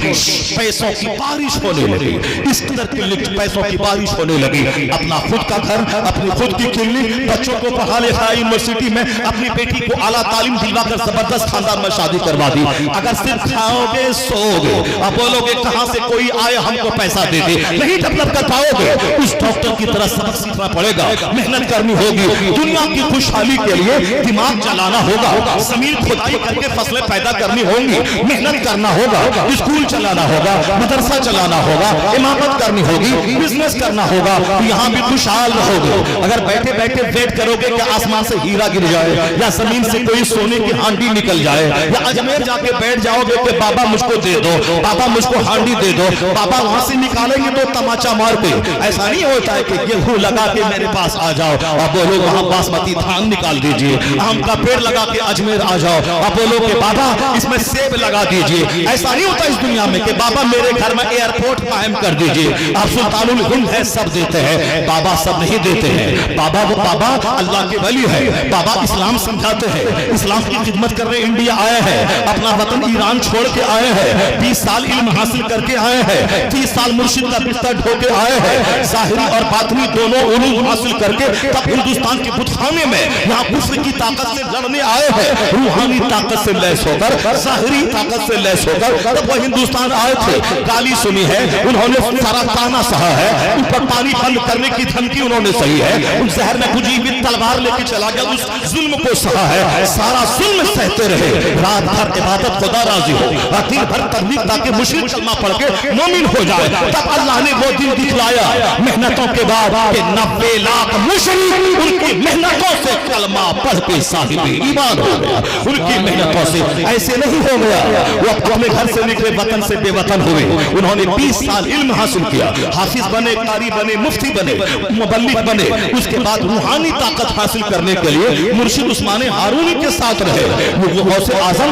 पैसों की बारिश होने लगी, इस कदर क्लिनिक पैसों की बारिश होने लगी। अपना खुद का घर, अपनी खुद की क्लिनिक, बच्चों को पढ़ा लिखा यूनिवर्सिटी में, अपनी बेटी को आला तालीम दिलवाकर जबरदस्त खानदान में शादी करवा दी। अगर सिर्फ खाओगे सोओगे, अब बोलोगे कहां से कोई आए हमको पैसा दे दे, नहीं डेवलप कर पाओगे। उस डॉक्टर की तरह सबक सीखना पड़ेगा, मेहनत करनी होगी। दुनिया की खुशहाली के लिए दिमाग चलाना होगा, जमीन खुदाई करके फसलें पैदा करनी होंगी, मेहनत करना होगा, स्कूल चलाना होगा, मदरसा चलाना होगा, इमामत करनी होगी, बिजनेस करना होगा, यहाँ भी खुशहाल रहोगे। अगर बैठे बैठे वेट करोगे कि आसमान से हीरा गिर जाए या जमीन से कोई सोने की हांडी निकल जाए, या अजमेर जाके बैठ जाओगे कि बाबा मुझको दे दो, बाबा मुझको हांडी दे दो, बाबा वहां से निकालेंगे तो तमाचा मार के। ऐसा नहीं होता है कि गेहूं लगा के मेरे पास आ जाओ और बोलो वहां बासमती धान निकाल दीजिए, आम का पेड़ लगा के अजमेर आ जाओ और बोलो कि बाबा इसमें सेब लगा दीजिए। ऐसा नहीं होता इस दुनिया में कि बाबा मेरे घर में एयरपोर्ट कायम कर दीजिए। आप सुल्तानुल हिंद है, सब देते हैं, बाबा सब नहीं देते हैं। बाबा वो बाबा अल्लाह के वली है, बाबा इस्लाम समझाते हैं, इस्लाम की खिदमत करने इंडिया आए हैं, अपना वतन ईरान छोड़ के आए हैं, 20 साल इल्म हासिल करके आए हैं, 30 साल मुर्शिद का बिस्तर ढोके आए हैं, ज़ाहिरी और बातिनी दोनों उलूम हासिल करके तब हिंदुस्तान के बुतखाने में यहाँ कुफ्र की ताकत से लड़ने आए हैं। रूहानी ताकत से लैस होकर कर, ज़ाहिरी ताकत से लैस होकर जब वो हिंदुस्तान आए थे, गाली सुनी है उन्होंने, सारा ताना सहा है, उन पर पानी बंद करने की धमकी उन्होंने सही है, उन जहर में खुजी हुई तलवार लेके चला गया, उस जुल्म को सहा है, सारा जुल्म सहते रहे, रात भर इबादत खुदा राजी हो, दिन भर तबलीग ताकि मुशरिक कलमा पढ़ के मोमिन हो जाए। तब अल्लाह ने वो दिन दिखलाया मेहनतों के बाद कि 90 लाख मुशरिक उनकी मेहनतों से कलमा पढ़ के साहिब ईमान हो गया। उनकी मेहनतों से ऐसे नहीं हो गया, वो अपने घर से निकले वतन से बेवतन हुए, उन्होंने 20 साल इल्म हासिल किया, हाफिज बने, कारी बने, मुफ्ती बने, मुबल्लिग बने। उसके बाद रूहानी ताकत हासिल करने के लिए मुर्शिद उस्मान हारूनी के साथ रहे। वो गौसे आजम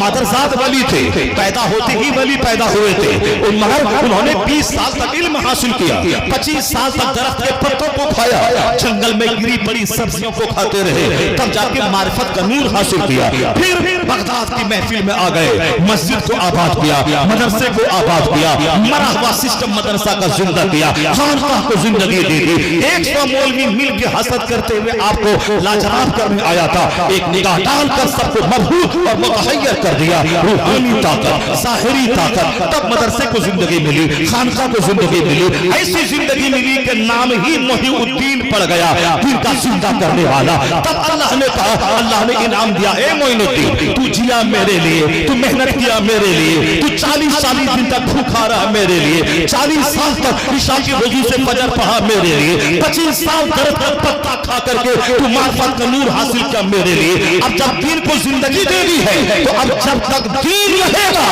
मादरजाद वली थे, पैदा होते ही वली पैदा हुए थे, मगर उन्होंने 20 साल तक इल्म हासिल किया, 25 साल तक दरख्त के पत्तों को खाया, जंगल में गिरी पड़ी सब्जियों को खाते रहे, तब जाके मारिफत का नूर हासिल किया। फिर बगदाद की महफिल में आ गए, मस्जिद को आबाद किया, मदरसे को आबाद किया, मरा हुआ सिस्टम मदरसा का जिंदा किया, खानकाह को जिंदगी दी थी। 100 मौलवी मिल के हसद करते हुए आपको लाजवाब करने आया था, एक निगाह डालकर सबको मबहूत और मुतहय्यर कर दिया। रूहानी ताकत, ज़ाहिरी ताकत, तब मदरसे को जिंदगी मिली, खानकाह को जिंदगी मिली, ऐसी जिंदगी मिली कि नाम ही मोहिउद्दीन पड़ गया, दिन का जिंदा करने वाला। तब अल्लाह ने कहा, अल्लाह ने इनाम दिया, ए मोइनुद्दीन तू जिया मेरे लिए, तू मेहनत किया मेरे लिए, तू 40 दिन तक भूखा रहा मेरे लिए, 40 साल तक इशा की वजू से फजर पढ़ा मेरे लिए, 25 साल दर्द का पत्ता खा करके तू मार्फत का नूर हासिल किया मेरे लिए। अब जब दीन को जिंदगी देनी है तो अब जब तक दीन रहेगा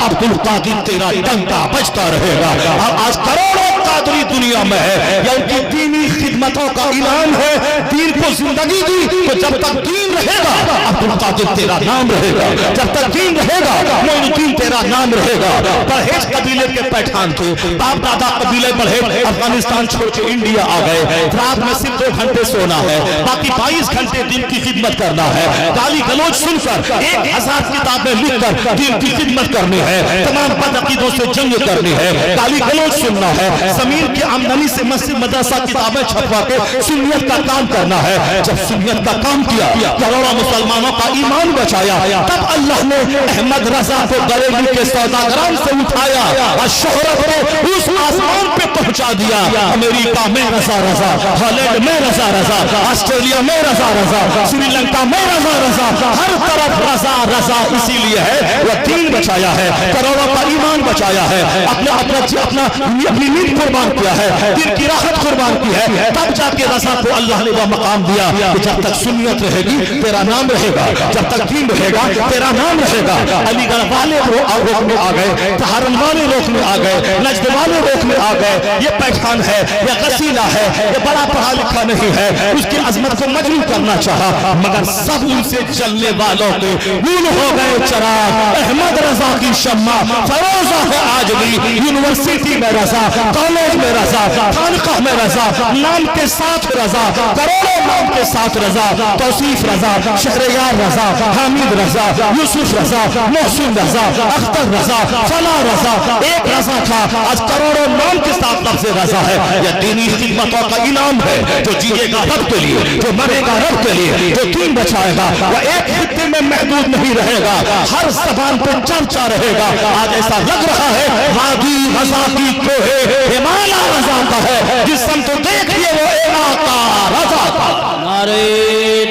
अब्दुल कादिर तेरा डंका बजता रहेगा। अब आज करोड़ों कादरी दुनिया में है, या उनकी दीनी खिदमतों का इनाम है, दीन को जिंदगी दी तो जब तक दीन रहेगा अब्दुल कादिर तेरा नाम रहेगा, जब तक दीन रहेगा मोइनुद्दीन तेरा नाम रहेगा। परहेज कबीले के पैठान थे, बाप दादा कबीले बढ़े, अफगानिस्तान छोड़ के इंडिया आ गए, रात में सिर्फ 2 घंटे सोना है, बाकी 22 घंटे दिन की खिदमत करना है, गाली गलौज सुनकर 1000 किताबें लिखकर दिन की खिदमत करनी है, तमाम बदअकीदों से जंग करनी है, गाली गलौज सुनना है, जमीन की आमदनी से मस्जिद मदरसा किताबें छपवा के सुन्नियत का काम करना है। जब सुन्नियत का काम किया, करोड़ों मुसलमानों का ईमान बचाया, तब अल्लाह ने अहमद रजा को बरेली के सौदागरान से उठाया और शोहरत को उस आसमान पे पहुंचा दिया। अमेरिका में रजा रजा, हॉलैंड में रजा रजा, ऑस्ट्रेलिया में रजा रजा, श्रीलंका में रजा रजा, हर तरफ रजा रजा। इसीलिए है वो दीन बचाया है, करोड़ों का ईमान बचाया है, अपनी नींद कुर्बान किया है, दिन की राहत कुर्बान की है, तब जाके रजा को अल्लाह ने वो मकाम दिया कि जब तक सुन्नियत रहेगी तेरा नाम रहेगा, जब तक दीन रहेगा तेरा नाम रहेगा। अलीगढ़ वाले रोकने आ गए, सहारन वाले रोकने आ गए, नजद वाले रोकने आ गए, ये पैठान है, ये गसीला है, ये बड़ा पढ़ा लिखा नहीं है, उसकी अजमत को मजलूम करना चाहा, मगर सब उनसे चलने वालों के गुल हो गए चिराग। अहमद रजा की शम्मा फरोजा है आज भी, यूनिवर्सिटी में रजा, कॉलेज में रजा, खानकाह में रजा, नाम के साथ रजा, करोड़ों नाम के साथ रजा, तौसीफ रजा, शहरयार रजा, हामिद रजा, यूसुफ रजा, मोहसिन रजा, अख्तर रजा, फला रजा, एक रजा था, आज करोड़ों नाम के साथ लफ्ज़ रजा है। यह दीनी खिदमतों का इनाम है, जो जिएगा रब के लिए, जो मरेगा रब के लिए, जो दीन बचाएगा वह एक खित्ते में महदूद नहीं रहेगा, हर ज़बान पर चर्चा रहेगा। आज ऐसा लग रहा है वादी रजा की कोहे हिमालय रजा का है, जिस सम तो देखिए वो इलाका रजा का।
नारे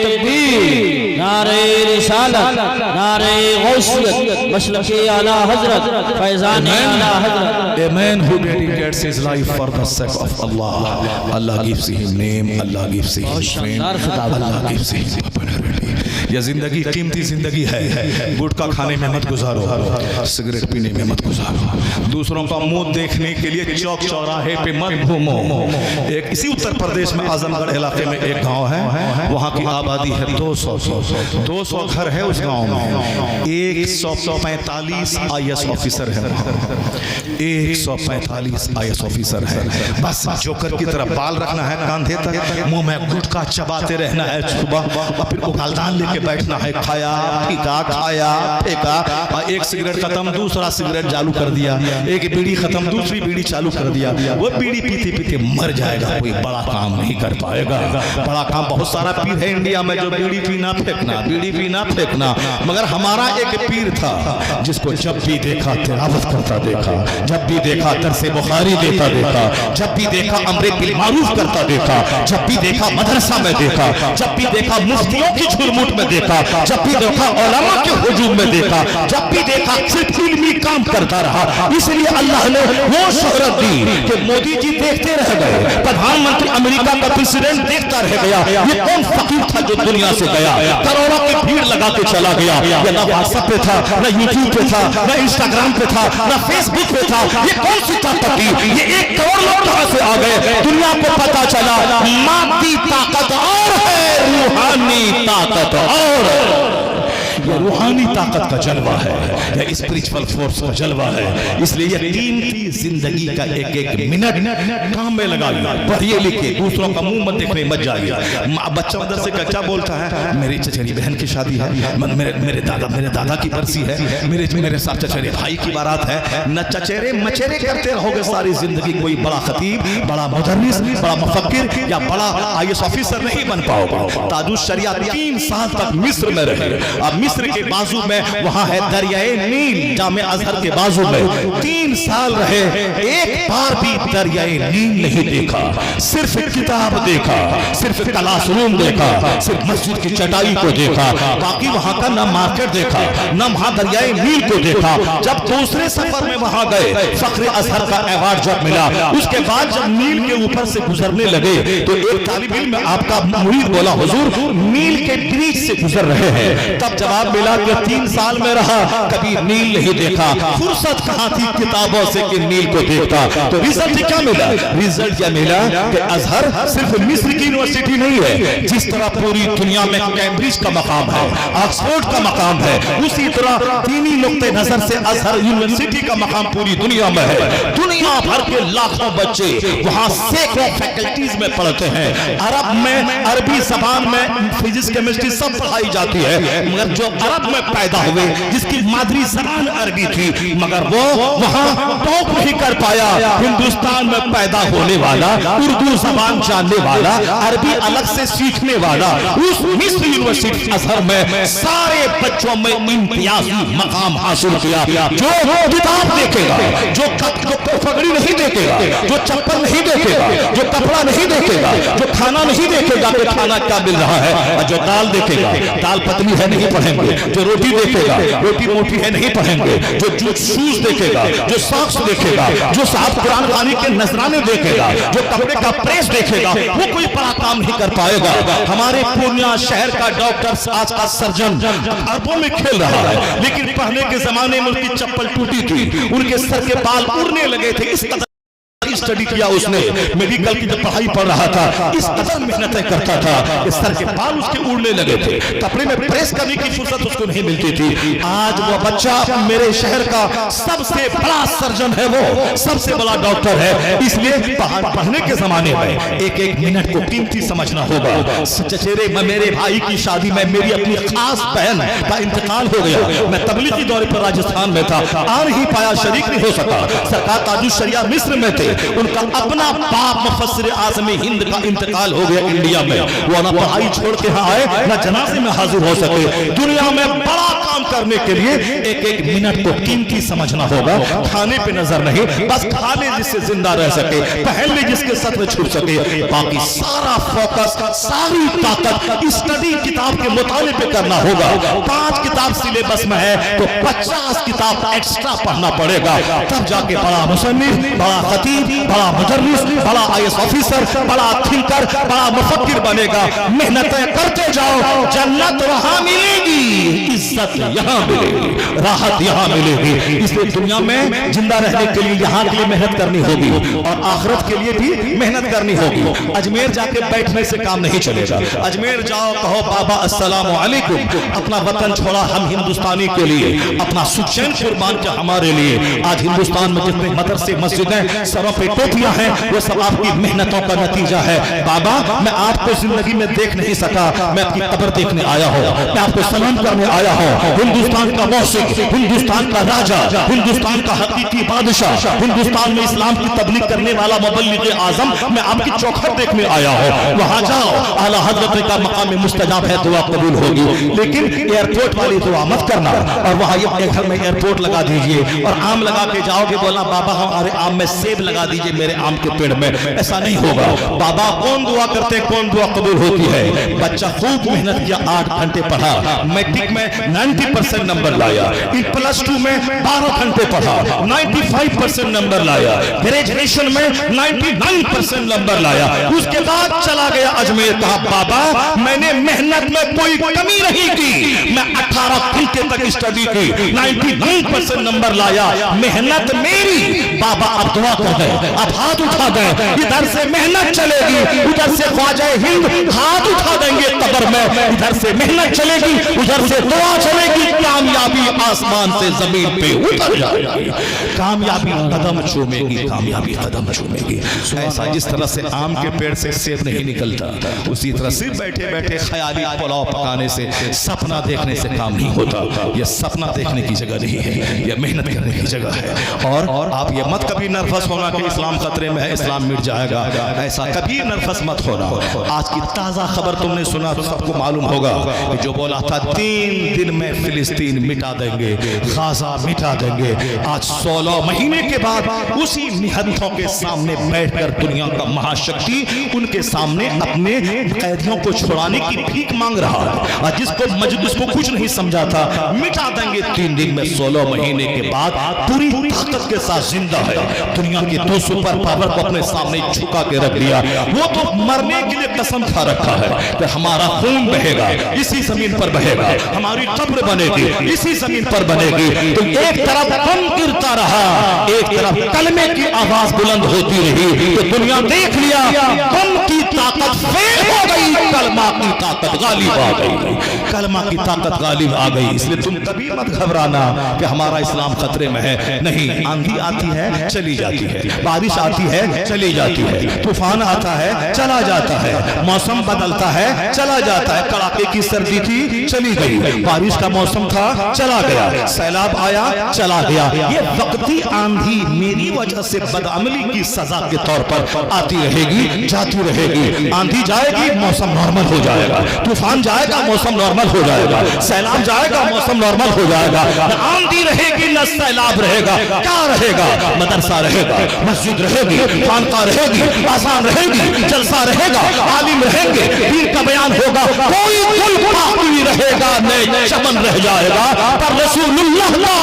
तकबीर, नारे रिसालत, नारे गौसियत, मसलके आला हजरत, फैज़ान आला हजरत।
A man who dedicates his life for the sake of Allah, Allah gives him name, Allah gives him fame, Allah gives him popularity. यह जिंदगी कीमती जिंदगी है, गुटखा खाने में मत गुजारो, सिगरेट पीने में मत गुजारो, दूसरों का मुंह देखने के लिए चौक चौराहे पे मत घूमो। एक इसी उत्तर प्रदेश में आजमगढ़ इलाके में एक गांव है, वहाँ की आबादी है 200 घर है उस गांव में, 145 IAS ऑफिसर है, 145 IAS ऑफिसर है। बस जोकर की तरह बाल रखना है कांधे तक, मुंह में गुटखा चबाते रहना है सुबह, और फिर उगालदान लेके کے بیٹھنا ہے، کھایا پھینکا کھایا پھینکا، ایک سگریٹ ختم دوسرا سگریٹ چالو کر دیا، ایک بیڑی ختم دوسری بیڑی چالو کر دیا، وہ بیڑی پیتے پیتے مر جائے گا، کوئی بڑا کام نہیں کر پائے گا۔ بڑا کام بہت سارا پیر ہے انڈیا میں جو بیڑی پینا پھینکنا بیڑی پینا پھینکنا، مگر ہمارا ایک پیر تھا جس کو جب بھی دیکھا تلاوت کرتا دیکھا، جب بھی دیکھا درس بخاری دیتا دیکھا، جب بھی دیکھا امر بالمعروف کرتا دیکھا، جب بھی دیکھا مدرسہ میں دیکھا، جب بھی دیکھا مفتیوں کی جھرمٹ میں دیکھا، جب بھی دیکھا علماء کے ہجوم میں دیکھا، جب بھی دیکھا صرف علمی کام کرتا رہا۔ اس لیے اللہ نے وہ شہرت دی کہ مودی جی دیکھتے رہ گئے، پردھان منتری امریکہ کا پریزیڈنٹ دیکھتا رہ گیا، یہ کون فقیر تھا جو دنیا سے گیا، کروڑوں کی بھیڑ لگا کے چلا گیا، یہ نہ واٹس ایپ پہ تھا، نہ یوٹیوب پہ تھا، نہ انسٹاگرام پہ تھا، نہ فیس بک پہ تھا، یہ کون سی طاقت تھی؟ یہ 1 کروڑ لوگ کہاں سے آ گئے؟ دنیا کو پتا چلا مادی طاقت اور ہے، روحانی طاقت اور یہ روحانی طاقت کا جلوہ ہے، یہ اسپریچول فورس کا جلوہ ہے۔ اس لیے یہ قیمتی زندگی کا ایک ایک منٹ کام میں لگائیے، پڑھیے لکھیے، دوسروں کا منہ مت دیکھنے مت جائیے۔ بچہ مدرسے کا کیا بولتا ہے؟ میری چچیری بہن کی شادی ہے، میرے دادا کی برسی ہے، میرے ساتھ چچیرے بھائی کی بارات ہے۔ نہ چچیرے مچیرے کرتے رہو گے ساری زندگی، کوئی بڑا خطیب، بڑا مدرس، بڑا مفکر یا بڑا IAS آفیسر نہیں بن پاؤ گے۔ تاج الشریعہ 3 سال تک مصر میں رہے، اب مصر کے بازو میں وہاں ہے دریائے نیل، جامع ازہر کے بازو میں 3 سال رہے، ایک بار بھی دریائے نیل نہیں دیکھا، صرف کتاب دیکھا، صرف کلاس روم دیکھا، صرف مسجد کی چٹائی کو دیکھا، باقی وہاں کا نہ مارکیٹ دیکھا، نہ وہاں دریائے نیل کو دیکھا۔ جب دوسرے سفر میں وہاں گئے، فخر ازہر کا ایوارڈ جب ملا، اس کے بعد جب نیل کے اوپر سے گزرنے لگے تو ایک طالب علم آپ کا مرید بولا حضور نیل کے بریج سے گزر رہے ہیں، تب جواب ملا کہ 3 سال میں رہا کبھی نیل نہیں دیکھا، فرصت کہاں تھی کتابوں سے کہ نیل کو دیکھتا۔ تو ریزلٹ کیا ملا؟ ریزلٹ کیا ملا کہ ازہر صرف مصر کی یونیورسٹی نہیں ہے، جس طرح پوری دنیا میں کیمبرج کا مقام ہے، آکسفورڈ کا مقام ہے، اسی طرح دینی نقطہ نظر سے ازہر یونیورسٹی کا مقام پوری دنیا میں ہے۔ دنیا بھر کے لاکھوں بچے وہاں سینکڑوں فیکلٹیز میں پڑھتے ہیں، عرب میں عربی زبان میں فزکس کیمسٹری سب پڑھائی جاتی ہے، مگر جو عرب میں پیدا ہوئے جس کی مادری زبان عربی تھی مگر وہ وہاں ٹوپ نہیں کر پایا، ہندوستان میں پیدا ہونے والا، اردو زبان جاننے والا، عربی الگ سے سیکھنے والا، اس مصر یونیورسٹی ازہر میں سارے بچوں میں امتیازی مقام حاصل کیا۔ جو کتاب دیکھے گا، جو پگڑی نہیں دیکھے گا، جو چپل نہیں دیکھے گا، جو کپڑا نہیں دیکھے گا، جو کھانا نہیں دیکھے گا کہ کھانا کیا مل رہا ہے، اور جو دال دیکھے گا دال پتلی ہے نہیں پڑھیں گے، جو روٹی دیکھے گا روٹی موٹی ہے نہیں پڑھیں گے، جو شوز دیکھے گا، جو ساکس دیکھے گا، جو صاحب قرآن خوانی کے نذرانے دیکھے گا، جو کپڑے کا پریس دیکھے گا، وہ کوئی بڑا کام نہیں کر پائے گا۔ ہمارے پورنیہ شہر کا ڈاکٹر آج کا سرجن اربوں میں کھیل رہا ہے، لیکن پہلے کے زمانے میں ان کی چپل ٹوٹی تھی، ان کے سر کے بال اڑنے لگے تھے، اس قدر اسٹڈی کیا اس نے، میڈیکل کی جب پڑھائی پڑھ رہا تھا اس قدر محنتیں کرتا تھا کہ سر کے بال اس کے اڑنے لگے تھے، کپڑے میں پریس کرنے کی فرصت اس کو نہیں ملتی تھی۔ آج وہ بچہ میرے شہر کا سب سے بڑا سرجن ہے، وہ سب سے بڑا ڈاکٹر ہے۔ اس لیے پڑھنے کے زمانے میں ایک ایک منٹ کو قیمتی سمجھنا ہوگا۔ چچیرے میرے بھائی کی شادی میں میری اپنی خاص بہن کا انتقال ہو گیا، میں تبلیغی دورے پر راجستھان میں تھا، آ نہیں پایا، شریک نہیں ہو سکا۔ سرکار تاج الشریعہ مصر میں تھے، ان کا اپنا باپ مفسر اعظم ہند کا انتقال ہو گیا انڈیا میں، وہ نہ پڑھائی چھوڑ کے ہاں آئے نہ جنازے میں حاضر ہو سکے۔ دنیا میں بڑا کام کرنے کے لیے ایک ایک منٹ کو قیمتی سمجھنا ہوگا، کھانے پہ نظر نہیں، بس کھا لے جس سے زندہ رہ سکے، پہن لے جس کے سطح چھوٹ سکے، باقی سارا فوکس ساری طاقت اسٹڈی کتاب کے مطالعے پہ کرنا ہوگا۔ 5 کتاب سلیبس میں ہے تو 50 کتاب ایکسٹرا پڑھنا پڑے گا، تب جا کے بڑا مصنف، بڑا خطیب، بڑا مدرس، بڑا IAS آفیسر، بڑا تھنکر، بڑا مفکر بنے گا۔ محنتیں کرتے جاؤ، جنت وہاں ملے گی، عزت یہاں ملے گی, راحت یہاں ملے گی. اس لیے دنیا میں زندہ رہنے کے لیے یہاں کے لیے محنت کرنی ہوگی اور آخرت کے لیے بھی محنت کرنی ہوگی. اجمیر جا کے بیٹھنے سے کام نہیں چلے گا. اجمیر جاؤ, کہو بابا السلام علیکم, اپنا وطن چھوڑا ہم ہندوستانی کے لیے, اپنا سکچین قربان کیا ہمارے لیے. آج ہندوستان میں جتنے مدرسے مسجدیں سروں پہ ٹوپیاں ہیں وہ سب آپ کی محنتوں کا نتیجہ ہے. بابا میں آپ کو زندگی میں دیکھ نہیں سکا, میں آپ کی قبر دیکھنے آیا ہوں, میں آپ کو سلام کرنے آیا ہوں. ہندوستان کا موسیق, ہندوستان کا راجہ, ہندوستان کا حقیقی بادشاہ, ہندوستان میں اسلام کی تبلیغ کرنے والا مبلغ اعظم, میں آپ کی چوکھٹ دیکھنے آیا ہوں. وہاں جاؤ, اعلیٰ حضرت کا مقام مستجاب ہے, دعا قبول ہوگی. لیکن ایئرپورٹ والی دعا مت کرنا اور وہاں اپنے گھر میں ایئرپورٹ لگا دیجئے اور آم لگا کے جاؤ گے, بولا بابا ہمارے آم میں سیب لگا دیجئے میرے آم کے پیڑ میں. ایسا نہیں ہوگا. بابا کون دعا کرتے, کون دعا قبول ہوتی ہے؟ بچہ خوب محنت کیا, 8 گھنٹے پڑھا, میٹرک میں 90% نمبر لایا, پلس 2 میں 12 گھنٹے پڑھا, 95% نمبر لایا, گریجویشن میں 99% نمبر لایا. اس کے بعد چلا گیا اجمیر. کہا بابا میں نے محنت میں کوئی کمی نہیں کی, میں 18 گھنٹے تک اسٹڈی کی, 99% نمبر لایا, محنت میری. بابا اب دعا کر دیں, اب ہاتھ اٹھا دیں, ادھر سے محنت چلے گی, ادھر سے خواجہ ہند ہاتھ اٹھا دیں گے قبر میں, ادھر سے محنت چلے گی, ادھر سے دعا چلے گی, کامیابی آسمان سے زمین پہ اتر جائے گی, کامیابی قدم چومے گی, کامیابی قدم چومے گی. ایسا جس طرح سے آم کے پیڑ سے سیب نہیں نکلتا, اسی طرح سے بیٹھے بیٹھے خیالی پلاؤ پکانے سے, سپنا دیکھنے سے کام نہیں ہوتا. یہ سپنا دیکھنے کی جگہ نہیں ہے, یہ محنت کرنے کی جگہ ہے. اور آپ یہ مت کبھی نرفس ہونا کہ اسلام خطرے میں ہے, اسلام مٹ جائے گا, ایسا کبھی نرفس مت ہونا. آج کی تازہ خبر تم نے سنا تو سب کو معلوم ہوگا کہ جو بولا تھا 3 دن میں فلسطین مٹا دیں گے, غازہ مٹا دیں گے, آج 16 مہینے کے بعد اسی نہتوں کے سامنے بیٹھ کر دنیا کا مہاشکتی ان کے سامنے اپنے قیدیوں کو چھڑانے کی بھیک مانگ رہا ہے. جس کو مجلس کو کچھ نہیں سمجھا تھا, مٹا دیں گے 3 دن میں, 16 مہینے کے بعد پوری طاقت کے ساتھ زندہ ہے. دنیا کے 2 سپر پاور کو اپنے سامنے جھکا کے رکھ دیا. وہ تو مرنے کے لیے قسم کھا رکھا ہے کہ ہمارا خون بہے گا, اسی زمین پر بہے گا, ہماری قبر بنے گی, اسی زمین پر بنے گی. تو ایک طرف بم گرتا رہا, ایک طرف کلمے کی آواز بلند ہوتی رہی. تو دنیا دیکھ لیا بم کی طاقت فیل ہو گئی, کلمہ کی طاقت غالب آ گئی, کلمہ کی طاقت غالب آ گئی. اس لیے تم کبھی مت گھبرانا کہ ہمارا اسلام خطرے میں ہے. نہیں, آندھی آتی ہے چلی جاتی ہے, بارش آتی ہے چلی جاتی ہے, طوفان آتا ہے چلا جاتا ہے, موسم بدلتا ہے چلا جاتا ہے. کڑاکے کی سردی تھی چلی گئی, بارش کا موسم تھا چلا گیا, سیلاب آیا چلا گیا. یہ وقتی آندھی میری وجہ سے بدعملی کی سزا کے طور پر آتی رہے گی, جاتی رہے گی. آندھی جائے گی موسم نارمل ہو جائے گا, طوفان جائے گا موسم نارمل ہو جائے گا, سیلاب جائے گا موسم نارمل ہو جائے گا. نہ آندھی رہے گی نہ سیلاب رہے گا. کیا رہے گا؟ مدرسہ رہے گا, مسجد رہے گی, خانقاہ رہے گی, آذان رہے گی, جلسہ رہے گا, عالم رہیں گے, دین کا بیان ہوگا. کوئی گل باقی رہے گا, نئے چمن رہ جائے گا, پر رسول اللہ کا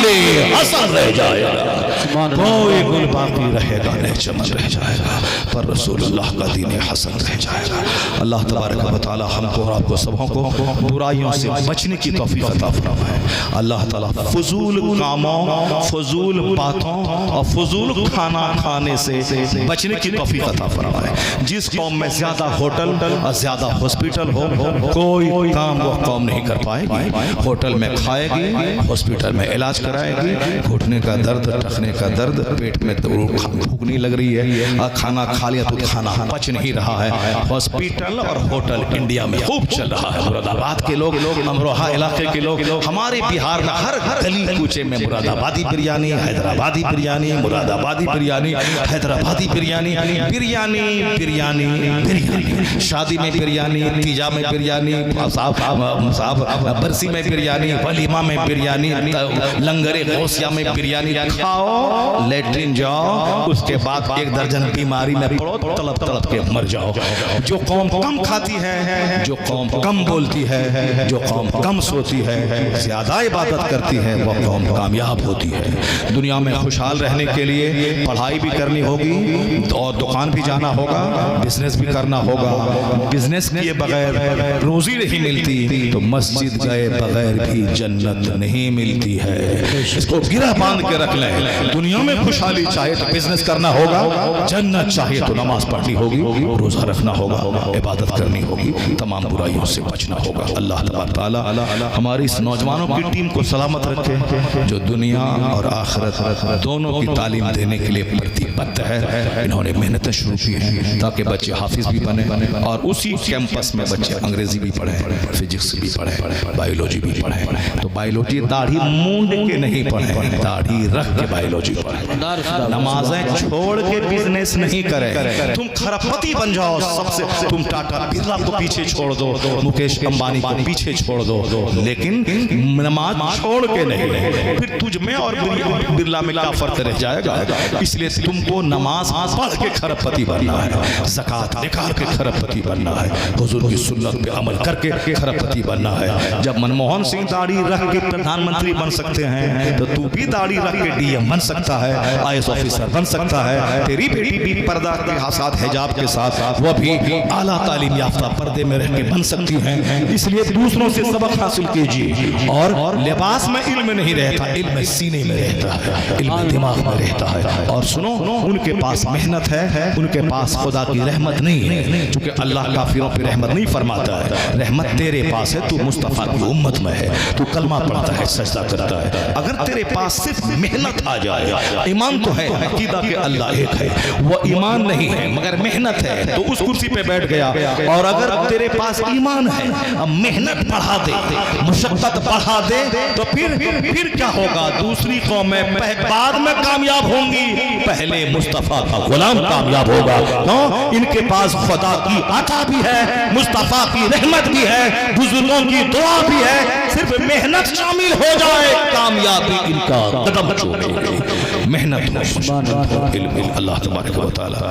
دین حسن رہ جائے گا. کوئی گل باقی رہے گا, نئے چمن رہ جائے گا, پر رسول اللہ کا دین حسن رہ جائے گا. اللہ تبارک و تعالی ہم کو اور آپ کو سبوں کو برائیوں سے بچنے کی توفیق عطا فرمائے. اللہ تعالی فضول کاموں, فضول باتوں اور فضول کھانا کھانے سے بچنے کی توفیق عطا فرمائے. جس قوم میں زیادہ ہوٹل اور زیادہ ہاسپٹل ہو, کوئی کام وہ قوم نہیں کر پائے گی. ہوٹل میں کھائے گی, ہاسپٹل میں علاج کرائے گی, گھٹنے کا درد, ٹخنے کا درد, پیٹ میں بھوک نہیں لگ رہی ہے, کھانا کھا لیا تو کھانا پچ نہیں رہا ہے. ہاسپٹل اور ہوٹل انڈیا میں خوب چل رہا ہے. مراد آباد کے لوگ, امروہہ علاقے کے لوگ, ہمارے بہار میں ہر گلی کوچے میں مراد آبادی بریانی, حیدرآبادی بریانی, مراد آبادی بریانی, حیدرآبادی بریانی, بریانی بریانی بریانی, شادی میں بریانی, تیجا میں بریانی, برسی میں بریانی, ولیمہ میں بریانی, لنگر غوث ملیشیا میں بریانی کھاؤ، لیٹرین جاؤ، اس کے بعد 1 درجن بیماری میں پڑو، تڑپ تڑپ کے مر جاؤ۔ جو قوم کم کھاتی ہے، جو قوم کم بولتی ہے، جو قوم کم سوتی ہے، زیادہ عبادت کرتی ہے، وہ قوم کامیاب ہوتی ہے۔ دنیا میں خوشحال رہنے کے لیے پڑھائی بھی کرنی ہوگی اور دکان بھی جانا ہوگا، بزنس بھی کرنا ہوگا۔ بزنس کیے بغیر روزی نہیں ملتی تو مسجد گئے بغیر بھی جنت نہیں ملتی ہے۔ اس کو گرہ باندھ کے رکھ لیں۔ دنیا میں خوشحالی چاہے تو بزنس کرنا ہوگا، جنت چاہیے تو نماز پڑھنی ہوگی، روزہ رکھنا ہوگا، عبادت کرنی ہوگی، تمام برائیوں سے بچنا ہوگا۔ اللہ تبارک تعالی ہماری اس نوجوانوں کی ٹیم کو سلامت رکھے جو دنیا اور آخرت دونوں کی تعلیم دینے کے لیے پرتیبدھ ہے۔ انہوں نے محنتیں شروع کی ہیں تاکہ بچے حافظ بھی بنے اور اسی کیمپس میں بچے انگریزی بھی پڑھیں، فزکس بھی پڑھیں، بایولوجی بھی پڑھیں۔ تو بایولوجی داڑھی مونڈ کے نہیں پڑھیں، داڑھی رکھ کے بایولوجی پڑھیں۔ نمازیں چھوڑ کے بزنس نہیں کریں۔ تم کھرپتی بن جاؤ، سب سے تم ٹاٹا برلا کو پیچھے چھوڑ دو، مکیش امبانی کو پیچھے چھوڑ دو، لیکن نماز چھوڑ کے نہیں۔ پھر تجھ میں اور برلا میں کیا فرق رہ جائے گا؟ اس لیے تم کو نماز پڑھ کے کھرپتی بننا ہے، زکوٰۃ نکال کے کھرپتی بننا ہے، حضور کی سنت پہ عمل کر کے کھرپتی بننا ہے۔ جب منموہن سنگھ داڑھی رکھ کے پردھان منتری بن سکتے ہیں تو تو بھی داڑھی رکھ کے ڈی ایم بن سکتا ہے، IAS آفیسر بن سکتا ہے۔ تیری بیٹی بھی پردہ کے ساتھ حجاب کے ساتھ وہ بھی اعلیٰ تعلیم یافتہ پردے میں رہ کے بن سکتی ہیں۔ اس لیے دوسروں سے سبق حاصل کیجیے۔ اور لباس میں علم نہیں رہتا، علم سینے میں رہتا ہے، علم دماغ میں رہتا ہے۔ اور سنو، ان کے پاس محنت ہے، ان کے پاس خدا کی رحمت نہیں ہے، چونکہ اللہ کافروں پہ رحمت نہیں فرماتا ہے۔ رحمت تیرے پاس ہے، تو مصطفیٰ کی امت میں ہے، تو کلمہ پڑھتا ہے، سجدہ کرتا ہے۔ اگر تیرے پاس صرف محنت آ جائے، ایمان تو ہے، عقیدہ کہ اللہ ایک ہے، وہ ایمان نہیں ہے مگر محنت ہے، تو اس کرسی پہ بیٹھ گیا۔ اور اگر تیرے پاس ایمان ہے، محنت بڑھا دے، مشقت بڑھا دے، تو پھر کیا ہوگا؟ دوسری قومیں بعد میں کامیاب ہوں گی، پہلے مصطفیٰ کا غلام کامیاب ہوگا۔ ان کے پاس خدا کی عطا بھی ہے، مصطفیٰ کی رحمت بھی ہے، بزرگوں کی دعا بھی ہے، صرف محنت شامل ہو جائے، کامیابی ان کا قدم چھوڑے گی۔ محنت ہو، علم اللہ تبارک و تعالی